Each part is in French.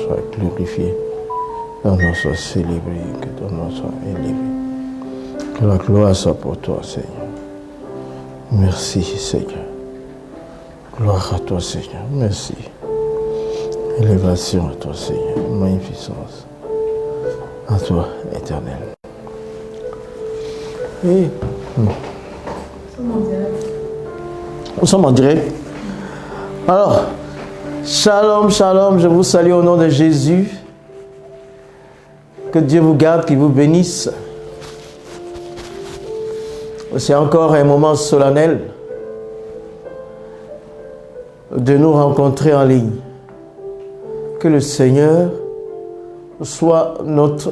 soit glorifié, ton nom soit célébré, que ton nom soit élevé. Que la gloire soit pour toi, Seigneur. Merci, Seigneur. Gloire à toi, Seigneur. Merci. Élévation à toi, Seigneur. Magnificence à toi, Éternel. Et nous sommes en direct. Alors, shalom, shalom, je vous salue au nom de Jésus. Que Dieu vous garde, qu'il vous bénisse. C'est encore un moment solennel de nous rencontrer en ligne. Que le Seigneur soit notre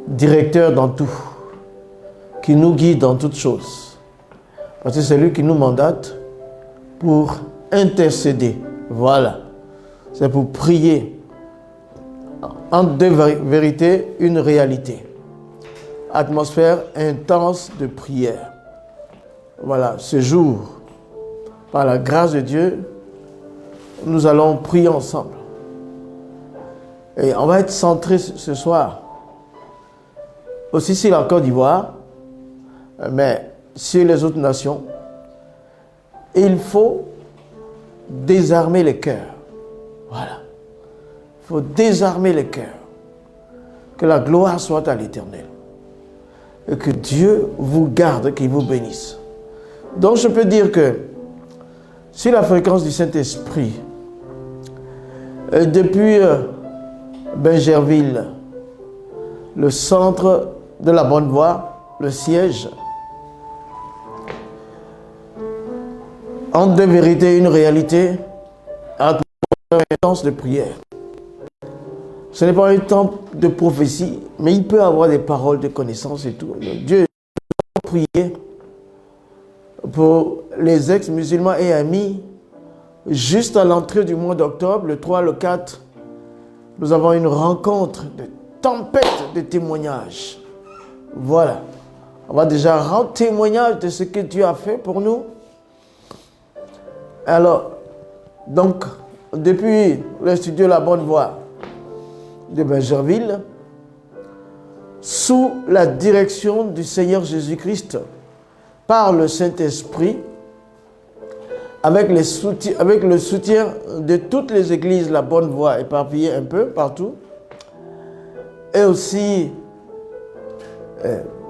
directeur dans tout, qui nous guide dans toutes choses. Parce que c'est lui qui nous mandate pour intercéder. Voilà. C'est pour prier. Entre deux vérités, une réalité. Atmosphère intense de prière. Voilà, ce jour, par la grâce de Dieu, nous allons prier ensemble. Et on va être centré ce soir, aussi sur la Côte d'Ivoire, mais sur les autres nations. Il faut désarmer les cœurs. Voilà. Il faut désarmer les cœurs. Que la gloire soit à l'Éternel. Et que Dieu vous garde, qu'il vous bénisse. Donc je peux dire que sur la fréquence du Saint-Esprit, depuis Bingerville, le centre de la Bonne Voie, le siège, entre deux vérités et une réalité, atmosphère intense de prière. Ce n'est pas un temps de prophétie, mais il peut avoir des paroles de connaissance et tout. Dieu a prié pour les ex-musulmans et amis. Juste à l'entrée du mois d'octobre, le 3, le 4, nous avons une rencontre de tempête de témoignages. Voilà. On va déjà rendre témoignage de ce que Dieu a fait pour nous. Alors, donc, depuis le studio La Bonne Voie de Bingerville, sous la direction du Seigneur Jésus-Christ, par le Saint-Esprit, avec le soutien de toutes les églises La Bonne Voie éparpillées un peu partout, et aussi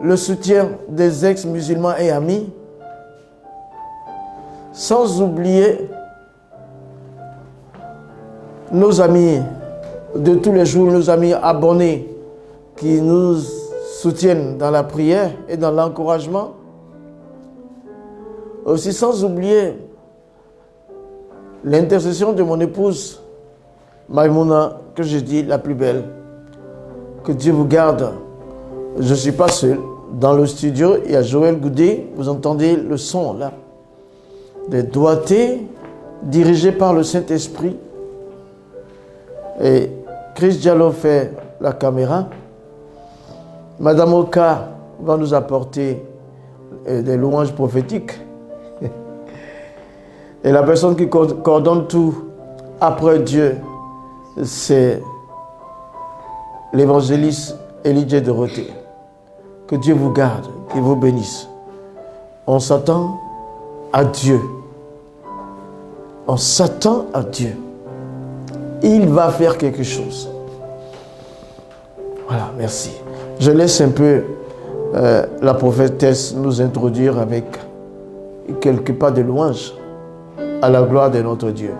le soutien des ex-musulmans et amis, sans oublier nos amis de tous les jours, nos amis abonnés qui nous soutiennent dans la prière et dans l'encouragement. Aussi sans oublier l'intercession de mon épouse Maïmouna, que je dis la plus belle. Que Dieu vous garde. Je ne suis pas seul. Dans le studio, il y a Joël Goudet. Vous entendez le son là. Des doigtés dirigés par le Saint-Esprit. Et Chris Diallo fait la caméra. Madame Oka va nous apporter des louanges prophétiques. Et la personne qui coordonne tout après Dieu, c'est l'évangéliste Elijah Dorothée. Que Dieu vous garde, qu'il vous bénisse. On s'attend à Dieu. On s'attend à Dieu. Il va faire quelque chose. Voilà, merci. Je laisse un peu la prophétesse nous introduire avec quelques pas de louange à la gloire de notre Dieu.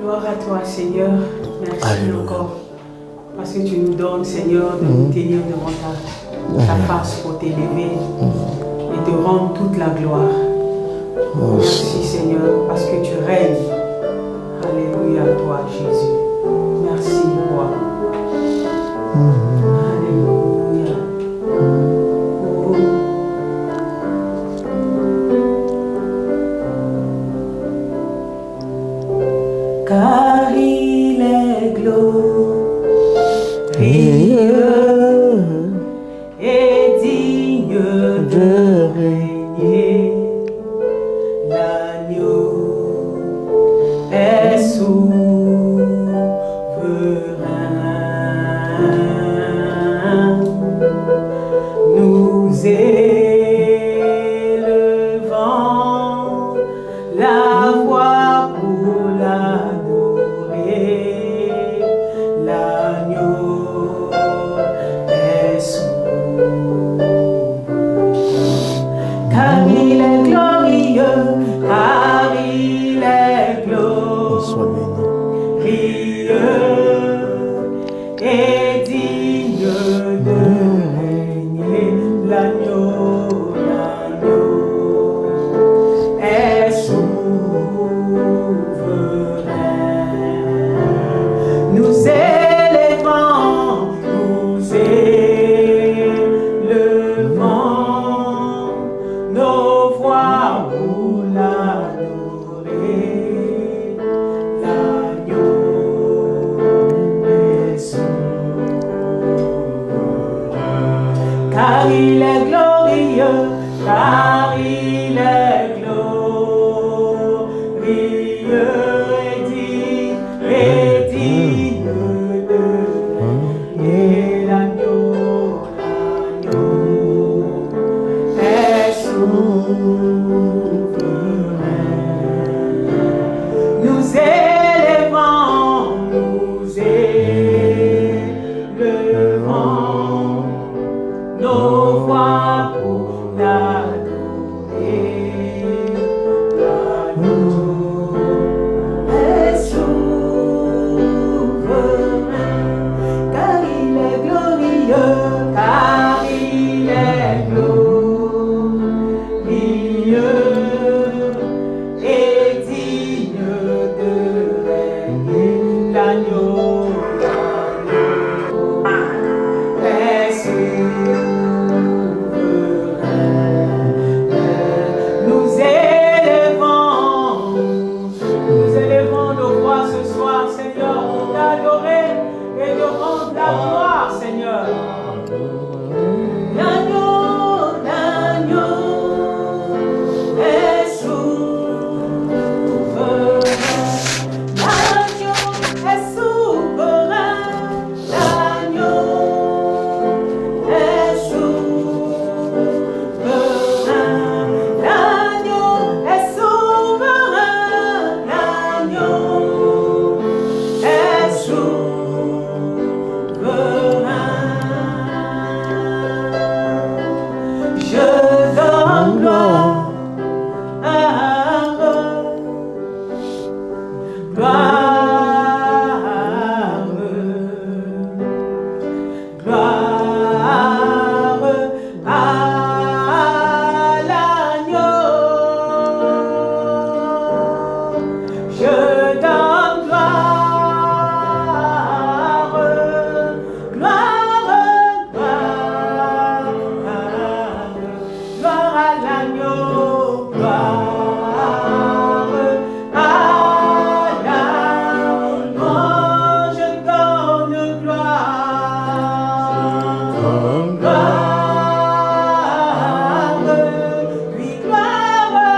Gloire à toi, Seigneur. Merci Alléluia. encore. Parce que tu nous donnes, Seigneur, de nous tenir devant ta face pour t'élever et te rendre toute la gloire. Merci, Seigneur, parce que tu règnes. Alléluia à toi, Jésus. Merci, roi. Alléluia. Oh. Car il est glorieux et digne de régner. L'agneau est souverain. Nous élevons la voix pour l'adorer. L'agneau est souverain. Car il est glorieux, car il est glorieux et digne de régner. L'agneau est souverain. Nous élevons nos voix pour l'adorer. L'agneau est souverain. Car il est glorieux, car il est glorieux et digne de régner. L'agneau est souverain. Nous élevons nos voix pour l'adorer. L'agneau est souverain. Car il est glorieux, car il est glorieux et digne de régner. L'agneau est souverain. Nous élevons nos voix ce soir, Seigneur, pour t'adorer et te rendre la gloire, Seigneur. L'agneau est souverain. L'agneau est souverain. L'agneau est souverain. L'agneau est souverain. L'agneau est souverain. Je donne gloire, gloire à l'agneau. Je donne gloire, gloire à l'agneau, gloire à l'agneau. Je donne gloire, oui, gloire,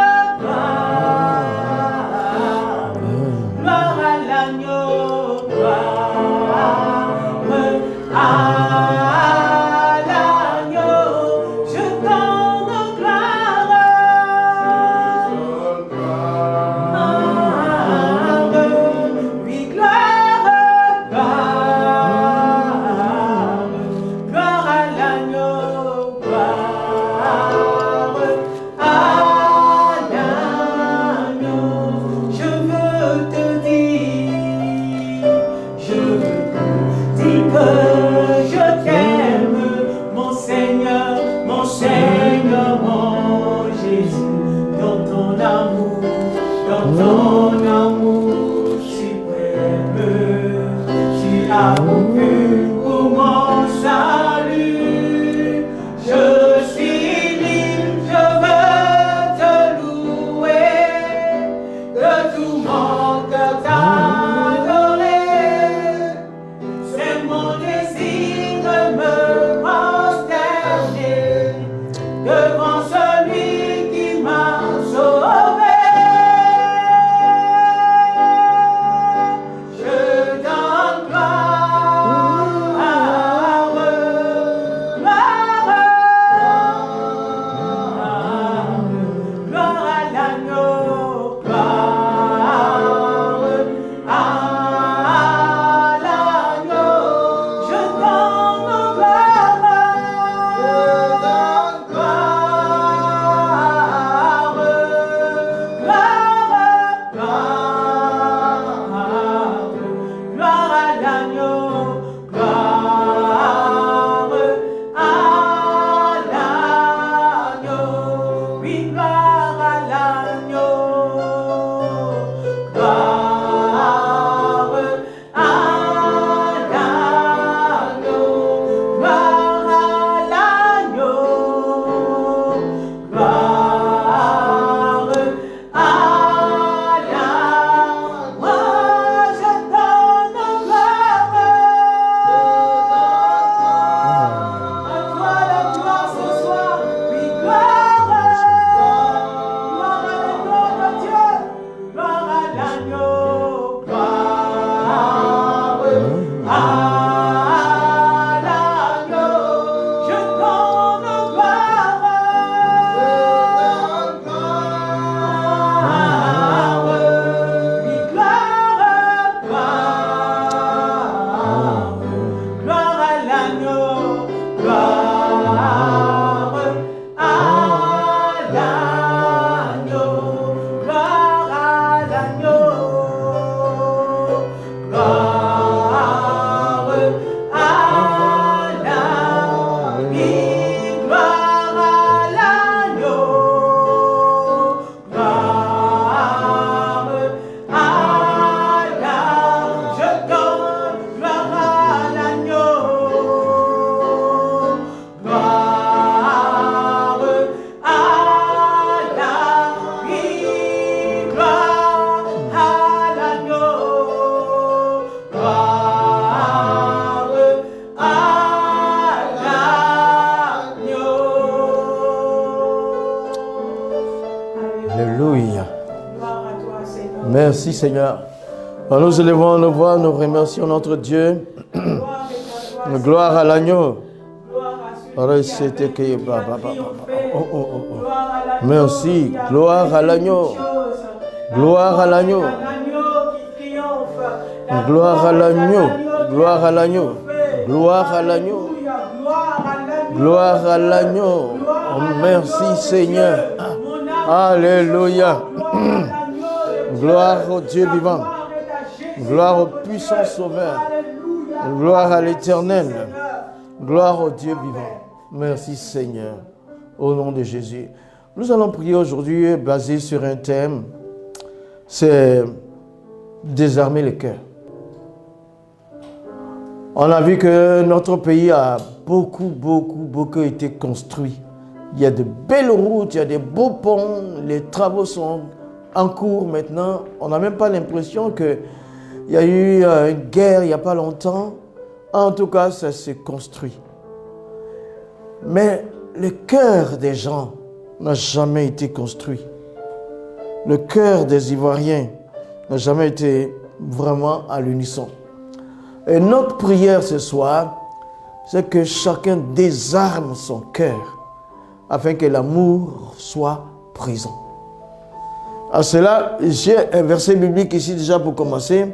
Merci Seigneur. Nous élevons nos voix, nous remercions notre Dieu. Gloire à l'agneau. Merci. Gloire à l'agneau. Gloire à l'agneau. Gloire à l'agneau. Gloire à l'agneau. Gloire à l'agneau. Gloire à l'agneau. Oh, merci Seigneur. Alléluia. Gloire au Dieu vivant. Gloire au puissant Sauveur. Gloire à l'Éternel. Gloire au Dieu vivant. Merci Seigneur. Au nom de Jésus. Nous allons prier aujourd'hui basé sur un thème. C'est désarmer le cœur. On a vu que notre pays a beaucoup été construit. Il y a de belles routes, il y a des beaux ponts, les travaux sont en cours maintenant. On n'a même pas l'impression qu'il y a eu une guerre il n'y a pas longtemps. En tout cas, ça s'est construit. Mais le cœur des gens n'a jamais été construit. Le cœur des Ivoiriens n'a jamais été vraiment à l'unisson. Et notre prière ce soir, c'est que chacun désarme son cœur afin que l'amour soit présent. À cela, j'ai un verset biblique ici déjà pour commencer.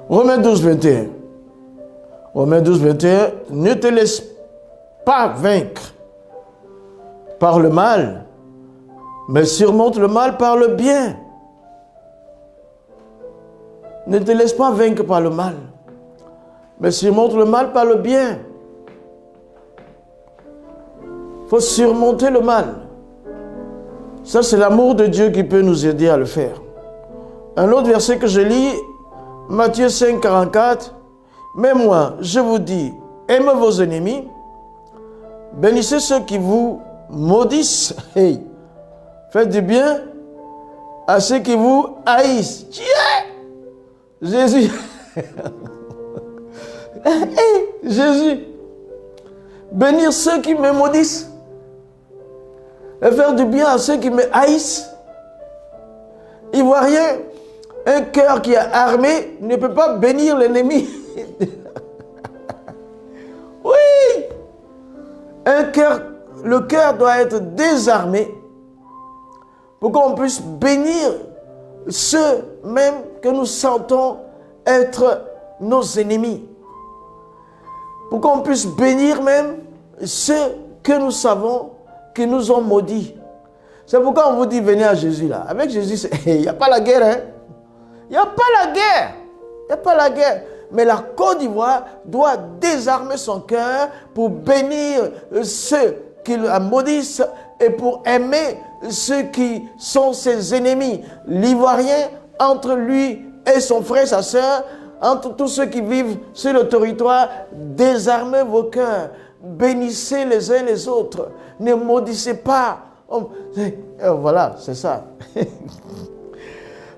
Romains 12, 21. Romains 12, 21. Ne te laisse pas vaincre par le mal, mais surmonte le mal par le bien. Ne te laisse pas vaincre par le mal, mais surmonte le mal par le bien. Il faut surmonter le mal. Ça, c'est l'amour de Dieu qui peut nous aider à le faire. Un autre verset que je lis, Matthieu 5, 44. Mais moi, je vous dis, aimez vos ennemis, bénissez ceux qui vous maudissent. Hey. Faites du bien à ceux qui vous haïssent. Jésus. Hey, Jésus. Bénir ceux qui me maudissent. Et faire du bien à ceux qui me haïssent. Ivoirien, un cœur qui est armé ne peut pas bénir l'ennemi. Oui. Le cœur doit être désarmé pour qu'on puisse bénir ceux même que nous sentons être nos ennemis. Pour qu'on puisse bénir même ceux que nous savons qui nous ont maudits. C'est pourquoi on vous dit venez à Jésus là. Avec Jésus, il n'y a pas la guerre. Hein? Il n'y a pas la guerre. Il n'y a pas la guerre. Mais la Côte d'Ivoire doit désarmer son cœur pour bénir ceux qui la maudissent et pour aimer ceux qui sont ses ennemis. L'Ivoirien, entre lui et son frère, sa soeur, entre tous ceux qui vivent sur le territoire, désarmez vos cœurs. Bénissez les uns les autres. Ne maudissez pas. Voilà, c'est ça.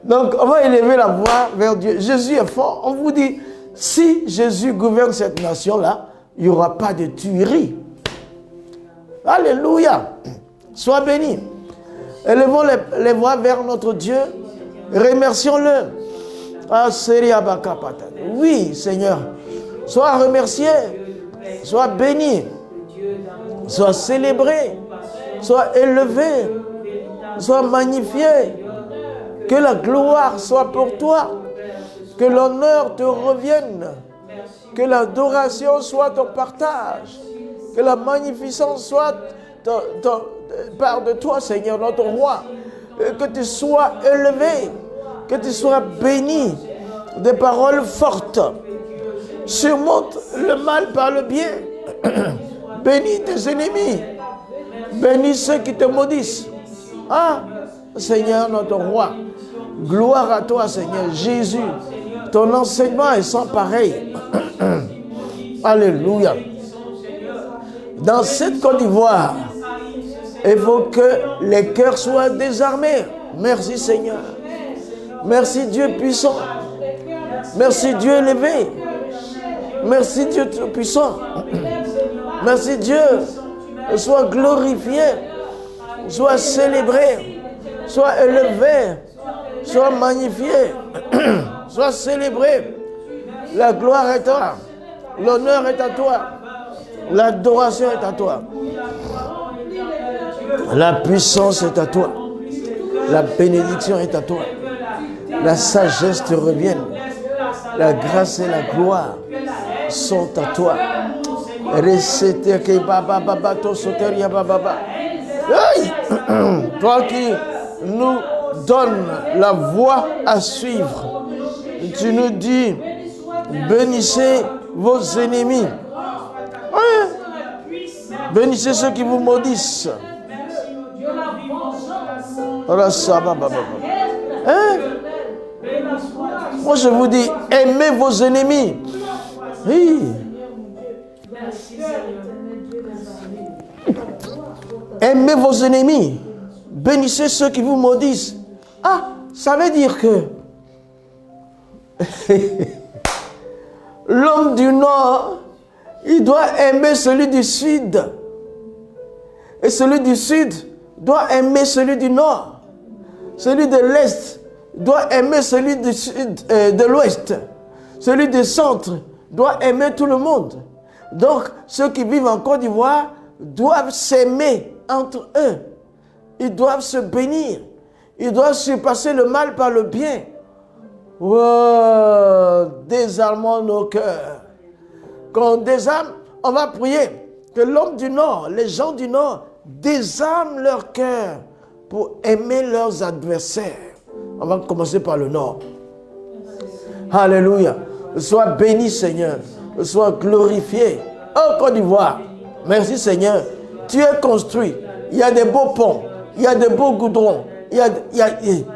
Donc, on va élever la voix vers Dieu. Jésus est fort. On vous dit, si Jésus gouverne cette nation-là, il n'y aura pas de tuerie. Alléluia. Sois béni. Élevons les voix vers notre Dieu. Remercions-le. Oui, Seigneur. Sois remercié. Sois béni. Sois célébré. Sois élevé. Sois magnifié. Que la gloire soit pour toi. Que l'honneur te revienne. Que l'adoration soit ton partage. Que la magnificence soit part de toi, Seigneur, notre roi. Que tu sois élevé. Que tu sois béni. Des paroles fortes. Surmonte le mal par le bien. Bénis tes ennemis. Bénis ceux qui te maudissent. Ah, Seigneur, notre roi. Gloire à toi, Seigneur Jésus. Ton enseignement est sans pareil. Alléluia. Dans cette Côte d'Ivoire, il faut que les cœurs soient désarmés. Merci, Seigneur. Merci, Dieu puissant. Merci, Dieu élevé. Merci, Dieu tout-puissant. Merci, Dieu. Sois glorifié. Sois célébré. Sois élevé, sois magnifié, sois célébré. La gloire est à toi, l'honneur est à toi, l'adoration est à toi, la puissance est à toi, la bénédiction est à toi, la sagesse te revient, la grâce et la gloire sont à toi. Toi qui nous donnes la voie à suivre, tu nous dis, bénissez vos ennemis. Oui. Bénissez ceux qui vous maudissent. Hein? Moi je vous dis, aimez vos ennemis. Oui. Aimez vos ennemis. Bénissez ceux qui vous maudissent. Ah, ça veut dire que l'homme du Nord, il doit aimer celui du Sud. Et celui du Sud doit aimer celui du Nord. Celui de l'Est doit aimer celui du Sud, de l'Ouest. Celui du Centre doit aimer tout le monde. Donc, ceux qui vivent en Côte d'Ivoire doivent s'aimer entre eux. Ils doivent se bénir. Ils doivent surpasser le mal par le bien. Oh, désarmons nos cœurs. Quand on désarme, on va prier que l'homme du Nord, les gens du Nord, désarment leur cœur pour aimer leurs adversaires. On va commencer par le Nord. Alléluia. Sois béni, Seigneur. Sois glorifié. Oh, Côte d'Ivoire, merci, Seigneur. Tu es construit. Il y a des beaux ponts. Il y a des beaux goudrons.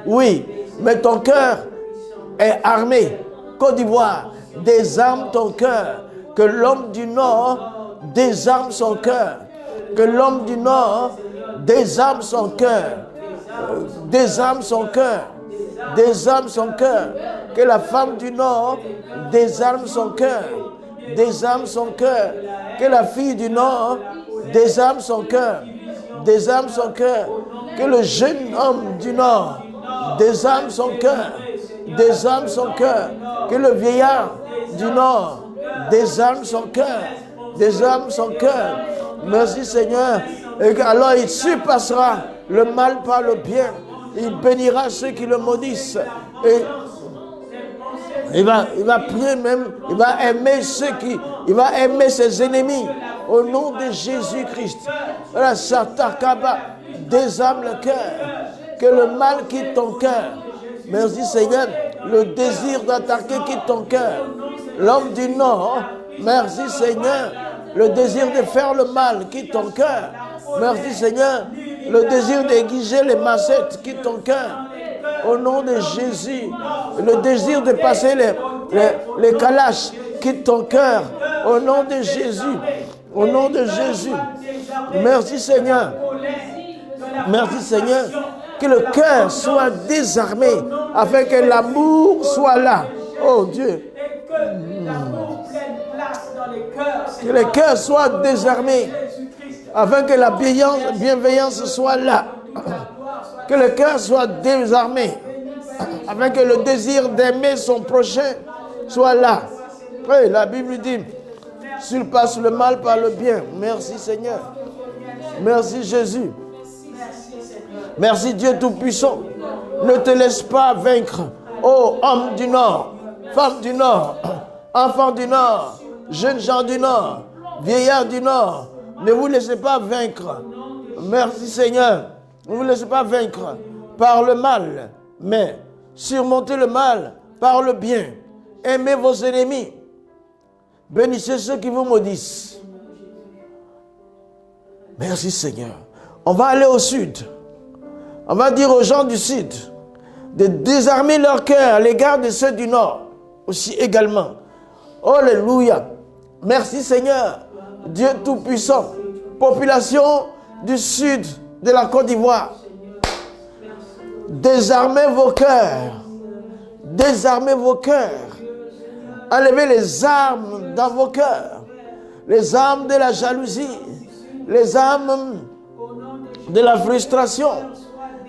Oui, mais ton cœur est armé. Côte d'Ivoire, désarme ton cœur. Que l'homme du Nord désarme son cœur. Que l'homme du Nord désarme son cœur. Désarme son cœur. Désarme son cœur. Que la femme du Nord désarme son cœur. Désarme son cœur. Que la fille du Nord désarme son cœur. Désarme son cœur. Que le jeune homme du Nord désarme son cœur. Désarme son cœur. Que le vieillard du Nord désarme son cœur. Désarme son cœur. Merci, Seigneur. Et alors il surpassera le mal par le bien. Il bénira ceux qui le maudissent. Et il va prier même, il va aimer il va aimer ses ennemis au nom de Jésus-Christ. Voilà, Satakaba, désarme le cœur, que le mal quitte ton cœur. Merci, Seigneur, le désir d'attaquer quitte ton cœur. L'homme du Nord, merci, Seigneur, le désir de faire le mal quitte ton cœur. Merci, Seigneur, le désir d'aiguiser les massettes quitte ton cœur. Au nom de Jésus, le désir de passer les calaches quitte ton cœur. Au nom de Jésus. Au nom de Jésus. Merci, Seigneur. Merci, Seigneur. Que le cœur soit désarmé afin que l'amour soit là. Oh Dieu. Que le cœur soit désarmé afin que la bienveillance soit là. Que le cœur soit désarmé afin que le désir d'aimer son prochain soit là. Oui, la Bible dit, surpasse le mal par le bien. Merci, Seigneur. Merci, Jésus. Merci, Dieu Tout-Puissant. Ne te laisse pas vaincre. Ô homme du Nord, femme du Nord, enfant du Nord, jeunes gens du Nord, vieillards du Nord, ne vous laissez pas vaincre. Merci, Seigneur. Ne vous laissez pas vaincre par le mal, mais surmontez le mal par le bien. Aimez vos ennemis. Bénissez ceux qui vous maudissent. Merci, Seigneur. On va aller au sud. On va dire aux gens du sud de désarmer leur cœur à l'égard de ceux du nord aussi également. Alléluia. Merci, Seigneur. Dieu Tout-Puissant. Population du sud de la Côte d'Ivoire. Désarmez vos cœurs. Désarmez vos cœurs. Enlevez les armes dans vos cœurs. Les armes de la jalousie. Les armes de la frustration.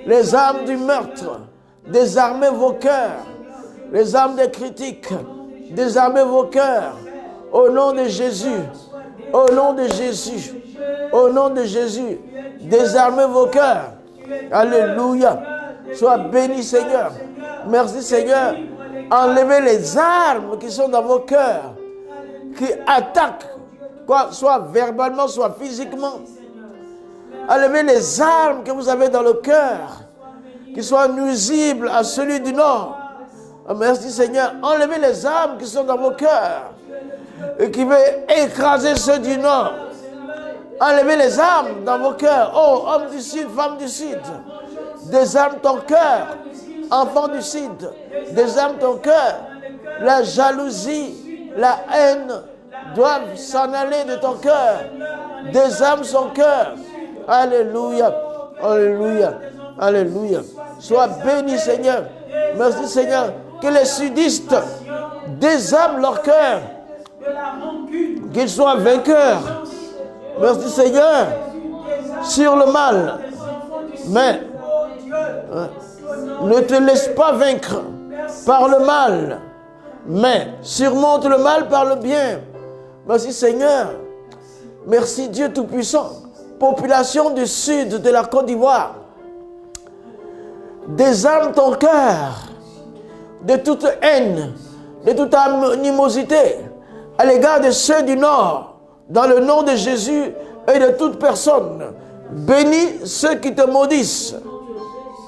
Les armes du meurtre, désarmez vos cœurs. Les armes des critiques, désarmez vos cœurs. Au nom de Jésus, au nom de Jésus, au nom de Jésus, désarmez vos cœurs. Alléluia. Sois béni, Seigneur. Merci, Seigneur. Enlevez les armes qui sont dans vos cœurs, qui attaquent, soit verbalement, soit physiquement. Enlevez les armes que vous avez dans le cœur, qui soient nuisibles à celui du Nord. Merci, Seigneur. Enlevez les armes qui sont dans vos cœurs et qui veulent écraser ceux du Nord. Enlevez les armes dans vos cœurs. Oh, homme du Sud, femme du Sud. Désarme ton cœur. Enfant du Sud, désarme ton cœur. La jalousie, la haine doivent s'en aller de ton cœur. Désarme son cœur. Alléluia. Alléluia. Alléluia. Sois béni, Seigneur. Merci, Seigneur. Que les sudistes désarment leur cœur. Qu'ils soient vainqueurs. Merci, Seigneur. Sur le mal. Mais ne te laisse pas vaincre par le mal, mais surmonte le mal par le bien. Merci, Seigneur. Merci, Dieu Tout-Puissant. Population du sud de la Côte d'Ivoire, désarme ton cœur de toute haine, de toute animosité à l'égard de ceux du Nord, dans le nom de Jésus et de toute personne. Bénis ceux qui te maudissent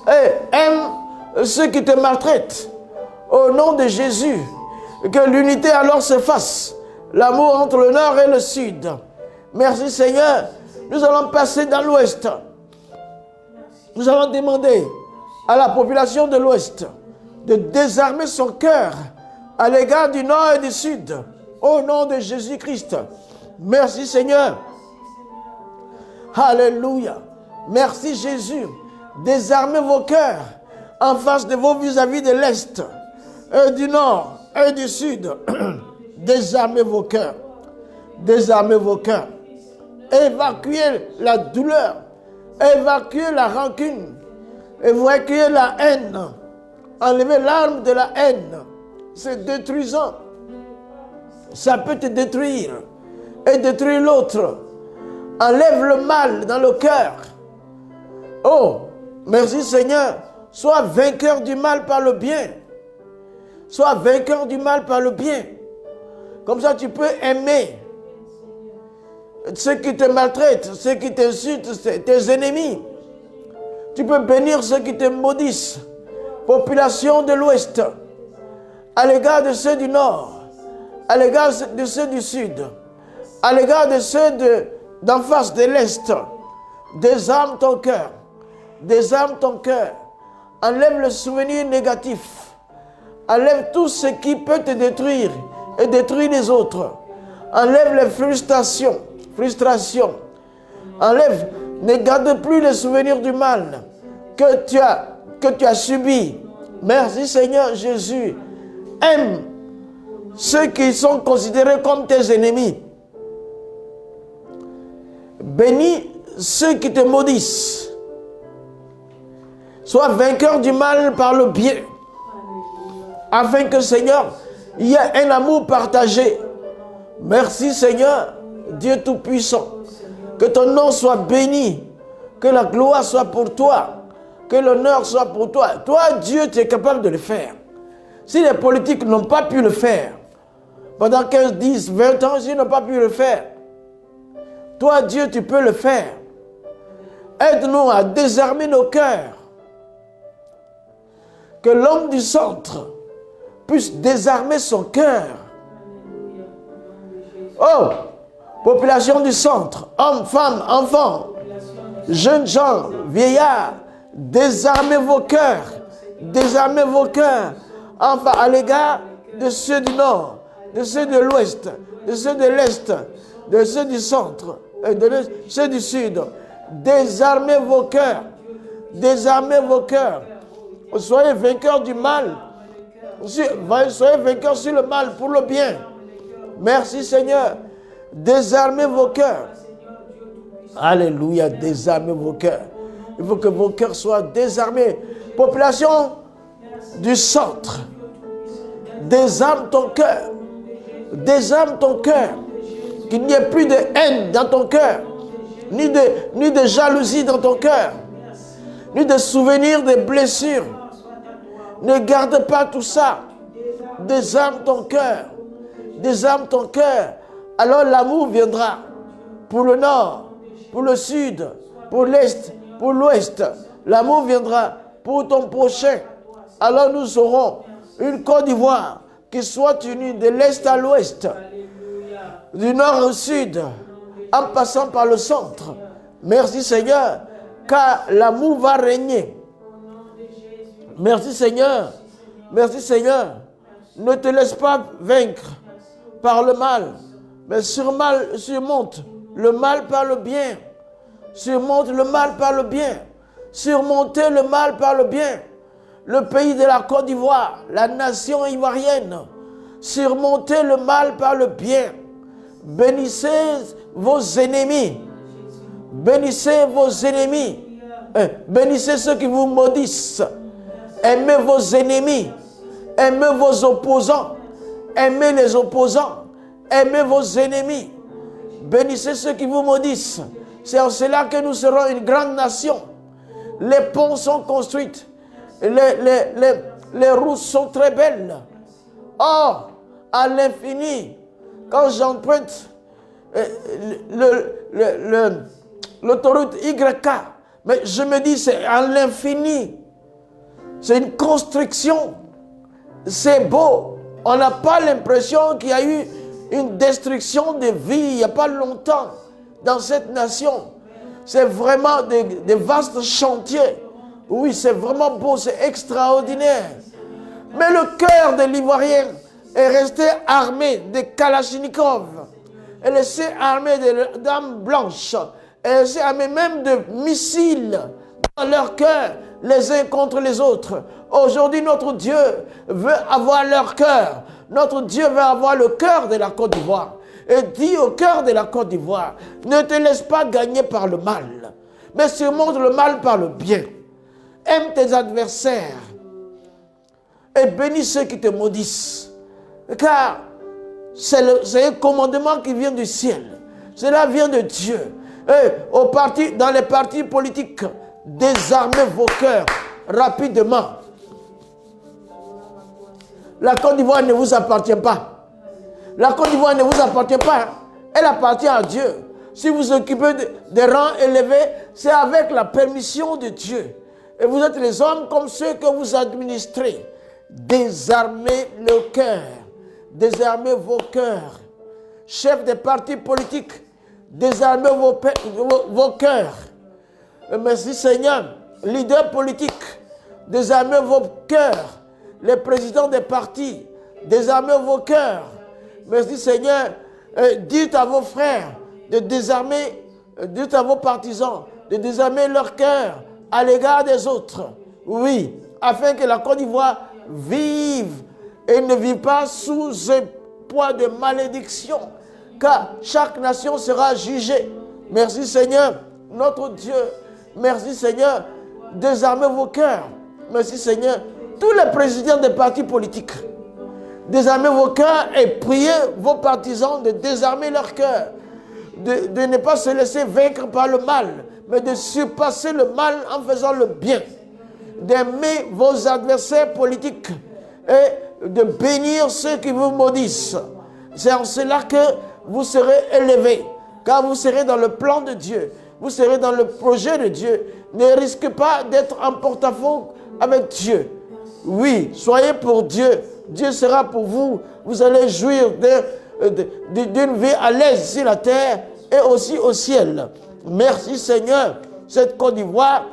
et aime ceux qui te maltraitent. Au nom de Jésus, que l'unité alors se fasse, l'amour entre le Nord et le Sud. Merci, Seigneur. Nous allons passer dans l'Ouest. Nous allons demander à la population de l'Ouest de désarmer son cœur à l'égard du Nord et du Sud. Au nom de Jésus-Christ. Merci, Seigneur. Alléluia. Merci, Jésus. Désarmez vos cœurs en face de vos vis-à-vis de l'Est et du Nord et du Sud. Désarmez vos cœurs. Désarmez vos cœurs. Évacuez la douleur. Évacuez la rancune. Évacuez la haine. Enlevez l'arme de la haine. C'est détruisant. Ça peut te détruire et détruire l'autre. Enlève le mal dans le cœur. Oh, merci Seigneur. Sois vainqueur du mal par le bien. Sois vainqueur du mal par le bien. Comme ça, tu peux aimer ceux qui te maltraitent, ceux qui t'insultent, tes ennemis. Tu peux bénir ceux qui te maudissent. Population de l'Ouest, à l'égard de ceux du Nord, à l'égard de ceux du Sud, à l'égard de ceux d'en face de l'Est. Désarme ton cœur. Désarme ton cœur. Enlève le souvenir négatif. Enlève tout ce qui peut te détruire et détruire les autres. Enlève les frustrations. Enlève, ne garde plus les souvenirs du mal que tu as subi. Merci Seigneur Jésus. Aime ceux qui sont considérés comme tes ennemis. Bénis ceux qui te maudissent. Sois vainqueur du mal par le bien. Afin que Seigneur, il y ait un amour partagé. Merci Seigneur, Dieu Tout-Puissant. Que ton nom soit béni. Que la gloire soit pour toi. Que l'honneur soit pour toi. Toi, Dieu, tu es capable de le faire. Si les politiques n'ont pas pu le faire, pendant 15, 10, 20 ans, ils n'ont pas pu le faire. Toi, Dieu, tu peux le faire. Aide-nous à désarmer nos cœurs. Que l'homme du centre puisse désarmer son cœur. Oh, population du centre, hommes, femmes, enfants, jeunes gens, vieillards, désarmez vos cœurs. Désarmez vos cœurs. Enfin, à l'égard de ceux du Nord, de ceux de l'Ouest, de ceux de l'Est, de ceux du centre, de ceux du Sud. Désarmez vos cœurs. Désarmez vos cœurs. Soyez vainqueurs du mal. Soyez vainqueurs sur le mal pour le bien. Merci Seigneur. Désarmez vos cœurs. Alléluia. Désarmez vos cœurs. Il faut que vos cœurs soient désarmés. Population du centre, désarme ton cœur. Désarme ton cœur. Qu'il n'y ait plus de haine dans ton cœur, ni de jalousie dans ton cœur, ni de souvenirs de blessures. Ne garde pas tout ça. Désarme ton cœur. Désarme ton cœur. Alors l'amour viendra pour le nord, pour le sud, pour l'est, pour l'ouest. L'amour viendra pour ton prochain. Alors nous aurons une Côte d'Ivoire qui soit unie de l'est à l'ouest, du nord au sud, en passant par le centre. Merci Seigneur, car l'amour va régner. Merci Seigneur. Merci Seigneur. Ne te laisse pas vaincre par le mal, mais surmonte le mal par le bien. Surmonte le mal par le bien. Surmonter le mal par le bien. Le pays de la Côte d'Ivoire, la nation ivoirienne, surmontez le mal par le bien. Bénissez vos ennemis. Bénissez vos ennemis. Bénissez ceux qui vous maudissent. Aimez vos ennemis. Aimez vos opposants. Aimez les opposants. Aimez vos ennemis. Bénissez ceux qui vous maudissent. C'est en cela que nous serons une grande nation. Les ponts sont construits. Les routes sont très belles. Or, à l'infini, quand j'emprunte l'autoroute YK, mais je me dis c'est à l'infini. C'est une construction. C'est beau. On n'a pas l'impression qu'il y a eu une destruction de vie il n'y a pas longtemps dans cette nation. C'est vraiment des vastes chantiers. Oui, c'est vraiment beau, c'est extraordinaire. Mais le cœur de l'Ivoirien est resté armé de Kalachnikov. Elle est resté armée de dames blanches. Elle est resté armée même de missiles dans leur cœur, les uns contre les autres. Aujourd'hui, notre Dieu veut avoir leur cœur. Notre Dieu veut avoir le cœur de la Côte d'Ivoire. Et dit au cœur de la Côte d'Ivoire, ne te laisse pas gagner par le mal, mais surmonte le mal par le bien. Aime tes adversaires et bénis ceux qui te maudissent. Car c'est un commandement qui vient du ciel. Cela vient de Dieu. Et dans les partis politiques, désarmez vos cœurs rapidement. La Côte d'Ivoire ne vous appartient pas. La Côte d'Ivoire ne vous appartient pas. Elle appartient à Dieu. Si vous occupez des rangs élevés, c'est avec la permission de Dieu. Et vous êtes les hommes comme ceux que vous administrez. Désarmez le cœur. Désarmez vos cœurs. Chefs des partis politiques, désarmez vos cœurs. Merci Seigneur. Leaders politiques, désarmez vos cœurs. Les présidents des partis, désarmez vos cœurs. Merci Seigneur. Dites à vos frères de désarmer, dites à vos partisans de désarmer leur cœur à l'égard des autres. Oui, afin que la Côte d'Ivoire vive et ne vive pas sous un poids de malédiction, car chaque nation sera jugée. Merci Seigneur, notre Dieu. Merci Seigneur, désarmez vos cœurs. Merci Seigneur, tous les présidents des partis politiques, désarmez vos cœurs et priez vos partisans de désarmer leur cœur, de ne pas se laisser vaincre par le mal, mais de surpasser le mal en faisant le bien, d'aimer vos adversaires politiques et de bénir ceux qui vous maudissent. C'est en cela que vous serez élevés, car vous serez dans le plan de Dieu, vous serez dans le projet de Dieu. Ne risquez pas d'être en porte-à-faux avec Dieu. Oui, soyez pour Dieu. Dieu sera pour vous. Vous allez jouir d'une vie à l'aise sur la terre et aussi au ciel. Merci Seigneur. Cette Côte d'Ivoire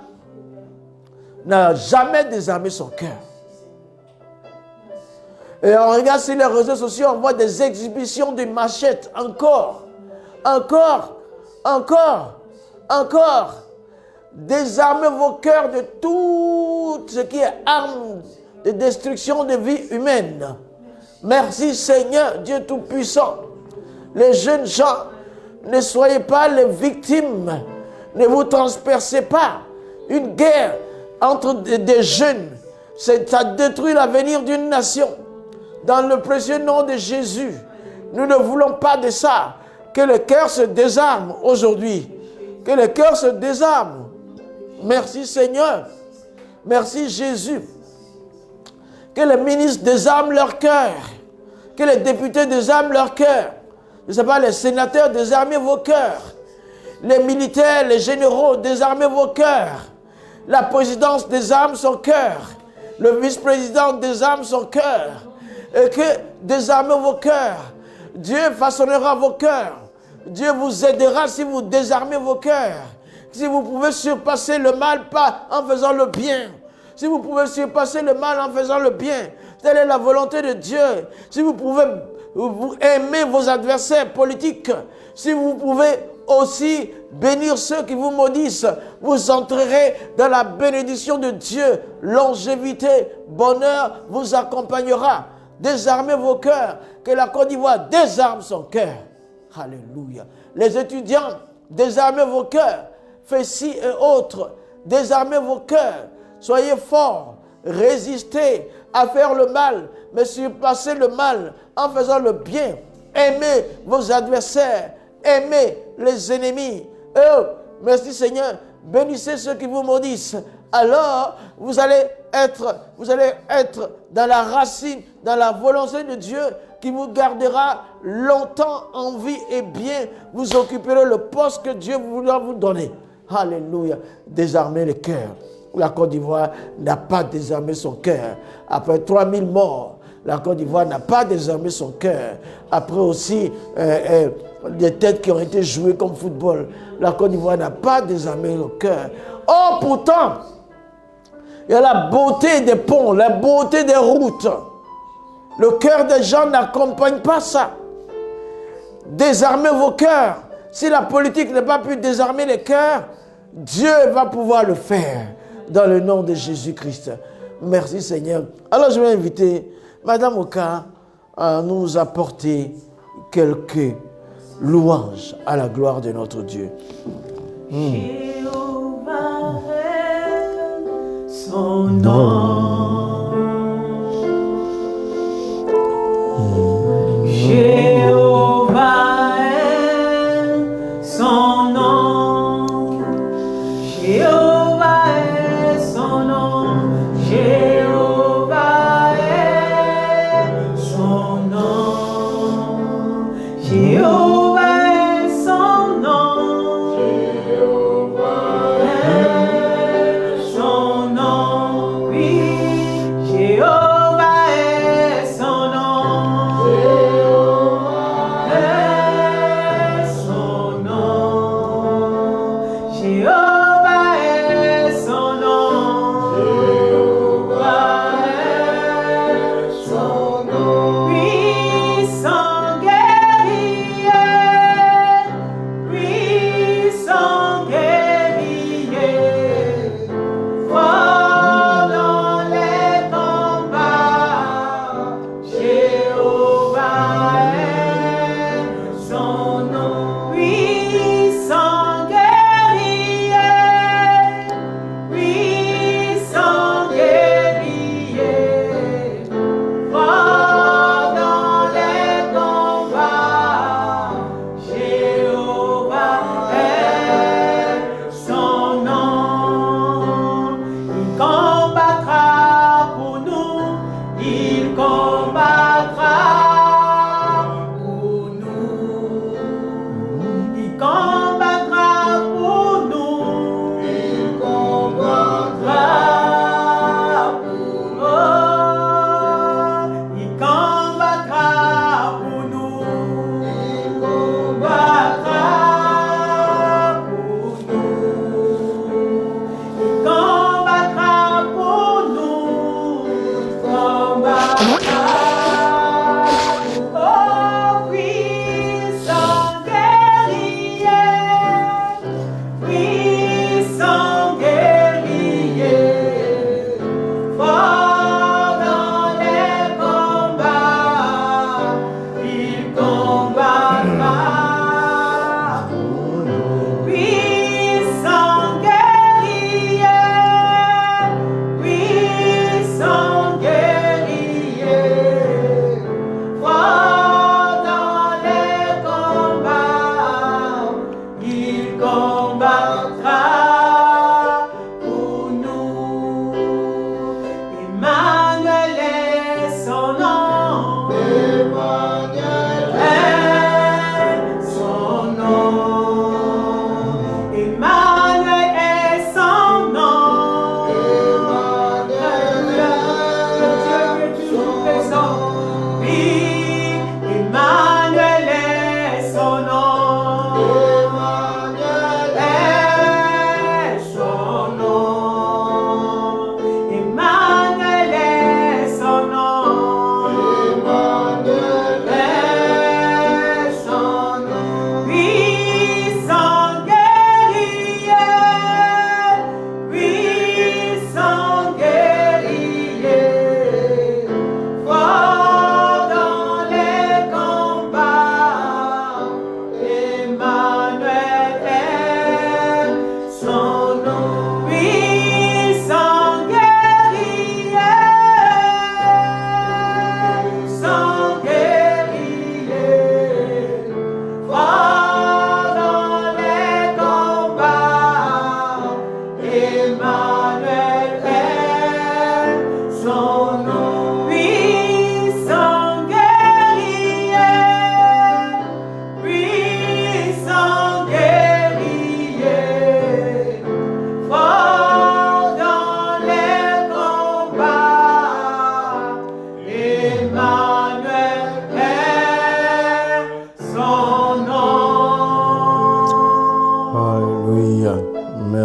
n'a jamais désarmé son cœur. Et on regarde sur les réseaux sociaux, on voit des exhibitions de machettes. Encore. Désarmez vos cœurs de tout ce qui est arme de destruction de vie humaine. Merci Seigneur, Dieu Tout-Puissant. Les jeunes gens, ne soyez pas les victimes. Ne vous transpercez pas. une guerre entre des jeunes. Ça détruit l'avenir d'une nation. Dans le précieux nom de Jésus, nous ne voulons pas de ça. Que le cœur se désarme aujourd'hui. Que le cœur se désarme. Merci Seigneur. Merci Jésus. Que les ministres désarment leur cœur. Que les députés désarment leur cœur. Je ne sais pas, les sénateurs, désarmez vos cœurs. Les militaires, les généraux, désarmez vos cœurs. La présidence désarme son cœur. Le vice-président désarme son cœur. Et que désarmez vos cœurs. Dieu façonnera vos cœurs. Dieu vous aidera si vous désarmez vos cœurs. Si vous pouvez surpasser le mal pas en faisant le bien. Si vous pouvez surpasser le mal en faisant le bien. Telle est la volonté de Dieu. Si vous pouvez vous aimer vos adversaires politiques. Si vous pouvez aussi bénir ceux qui vous maudissent. Vous entrerez dans la bénédiction de Dieu. Longévité, bonheur vous accompagnera. Désarmez vos cœurs. Que la Côte d'Ivoire désarme son cœur. Alléluia. Les étudiants, désarmez vos cœurs. Faites ci et autres. Désarmez vos cœurs. Soyez forts. Résistez à faire le mal. Mais surpassez le mal en faisant le bien. Aimez vos adversaires. Aimez les ennemis. Oh, merci Seigneur. Bénissez ceux qui vous maudissent. Alors, vous allez être dans la racine, dans la volonté de Dieu qui vous gardera longtemps en vie et bien. Vous occuperez le poste que Dieu voudra vous donner. Alléluia. Désarmez le cœur. La Côte d'Ivoire n'a pas désarmé son cœur. Après 3000 morts, la Côte d'Ivoire n'a pas désarmé son cœur. Après aussi des têtes qui ont été jouées comme football, la Côte d'Ivoire n'a pas désarmé le cœur. Oh, pourtant, il y a la beauté des ponts, la beauté des routes. Le cœur des gens n'accompagne pas ça. Désarmez vos cœurs. Si la politique n'a pas pu désarmer les cœurs, Dieu va pouvoir le faire dans le nom de Jésus-Christ. Merci Seigneur. Alors je vais inviter Madame Oka à nous apporter quelques louanges à la gloire de notre Dieu. Jéhovah est son nom. Jéhovah est son nom. Jéhovah est son nom. Jéhovah est son nom. Jéhovah est son nom. Jéhovah est son nom. Oui, Jéhovah est son nom. Jéhovah est son nom. Jéhovah est son nom. Jéhovah est son nom. Puissant guerrier, puissant guerrier, fort dans les combats. Jéhovah est son nom. Puissant guerrier, puissant guerrier, fort dans les combats. Jéhovah est son nom. Il combattra pour nous. Il combattra pour nous. Il combattra pour nous. Il combattra pour nous. Il combattra pour nous. Il combattra pour nous. Il combattra pour nous. Il combattra. Oh, puissant guerrier, puissant guerrier, fort dans les combats, il combattra. Puissant guerrier,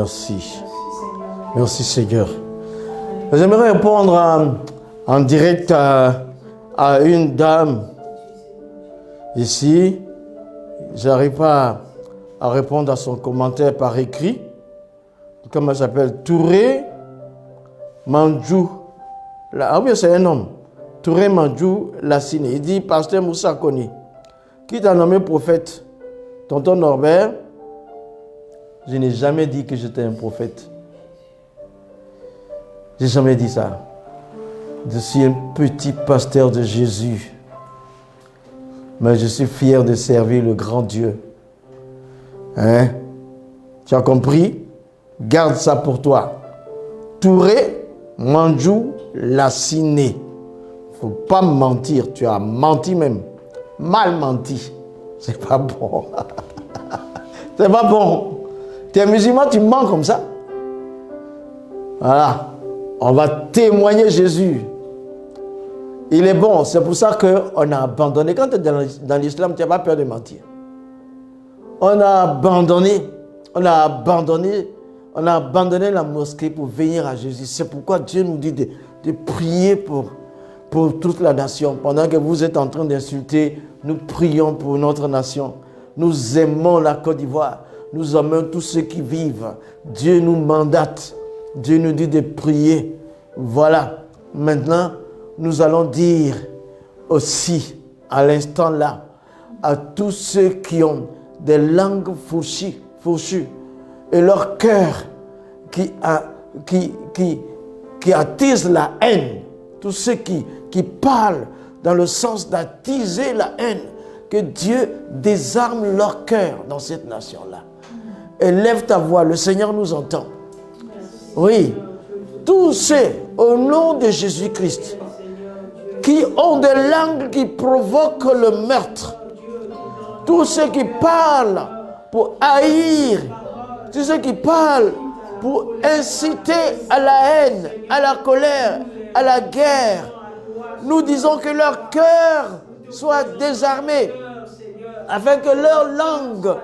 Merci. Merci Seigneur. J'aimerais répondre en direct à une dame ici. Je n'arrive pas à répondre à son commentaire par écrit. Comment elle s'appelle? Touré Mandjou. Ah oui, c'est un homme. Touré Mandjou Lassine. Il dit, Pasteur Moussa Koni, qui t'a nommé prophète? Tonton Norbert, je n'ai jamais dit que j'étais un prophète. Je n'ai jamais dit ça. Je suis un petit pasteur de Jésus. Mais je suis fier de servir le grand Dieu. Hein? Tu as compris? Garde ça pour toi. Touré Mandjou Lassine. Il ne faut pas mentir. Tu as menti même. Mal menti. C'est pas bon. C'est pas bon. Tu es musulman, tu mens comme ça. Voilà. On va témoigner Jésus. Il est bon. C'est pour ça qu'on a abandonné. Quand tu es dans l'islam, tu n'as pas peur de mentir. On a abandonné la mosquée pour venir à Jésus. C'est pourquoi Dieu nous dit de prier pour toute la nation. Pendant que vous êtes en train d'insulter, nous prions pour notre nation. Nous aimons la Côte d'Ivoire. Nous aimons tous ceux qui vivent. Dieu nous mandate. Dieu nous dit de prier. Voilà. Maintenant, nous allons dire aussi, à l'instant là, à tous ceux qui ont des langues fourchues et leur cœur qui attise la haine, tous ceux qui parlent dans le sens d'attiser la haine, que Dieu désarme leur cœur dans cette nation-là. Élève ta voix, le Seigneur nous entend. Oui, tous ceux, au nom de Jésus-Christ, qui ont des langues qui provoquent le meurtre, tous ceux qui parlent pour haïr, tous ceux qui parlent pour inciter à la haine, à la colère, à la guerre, nous disons que leur cœur soit désarmé, afin que leur langue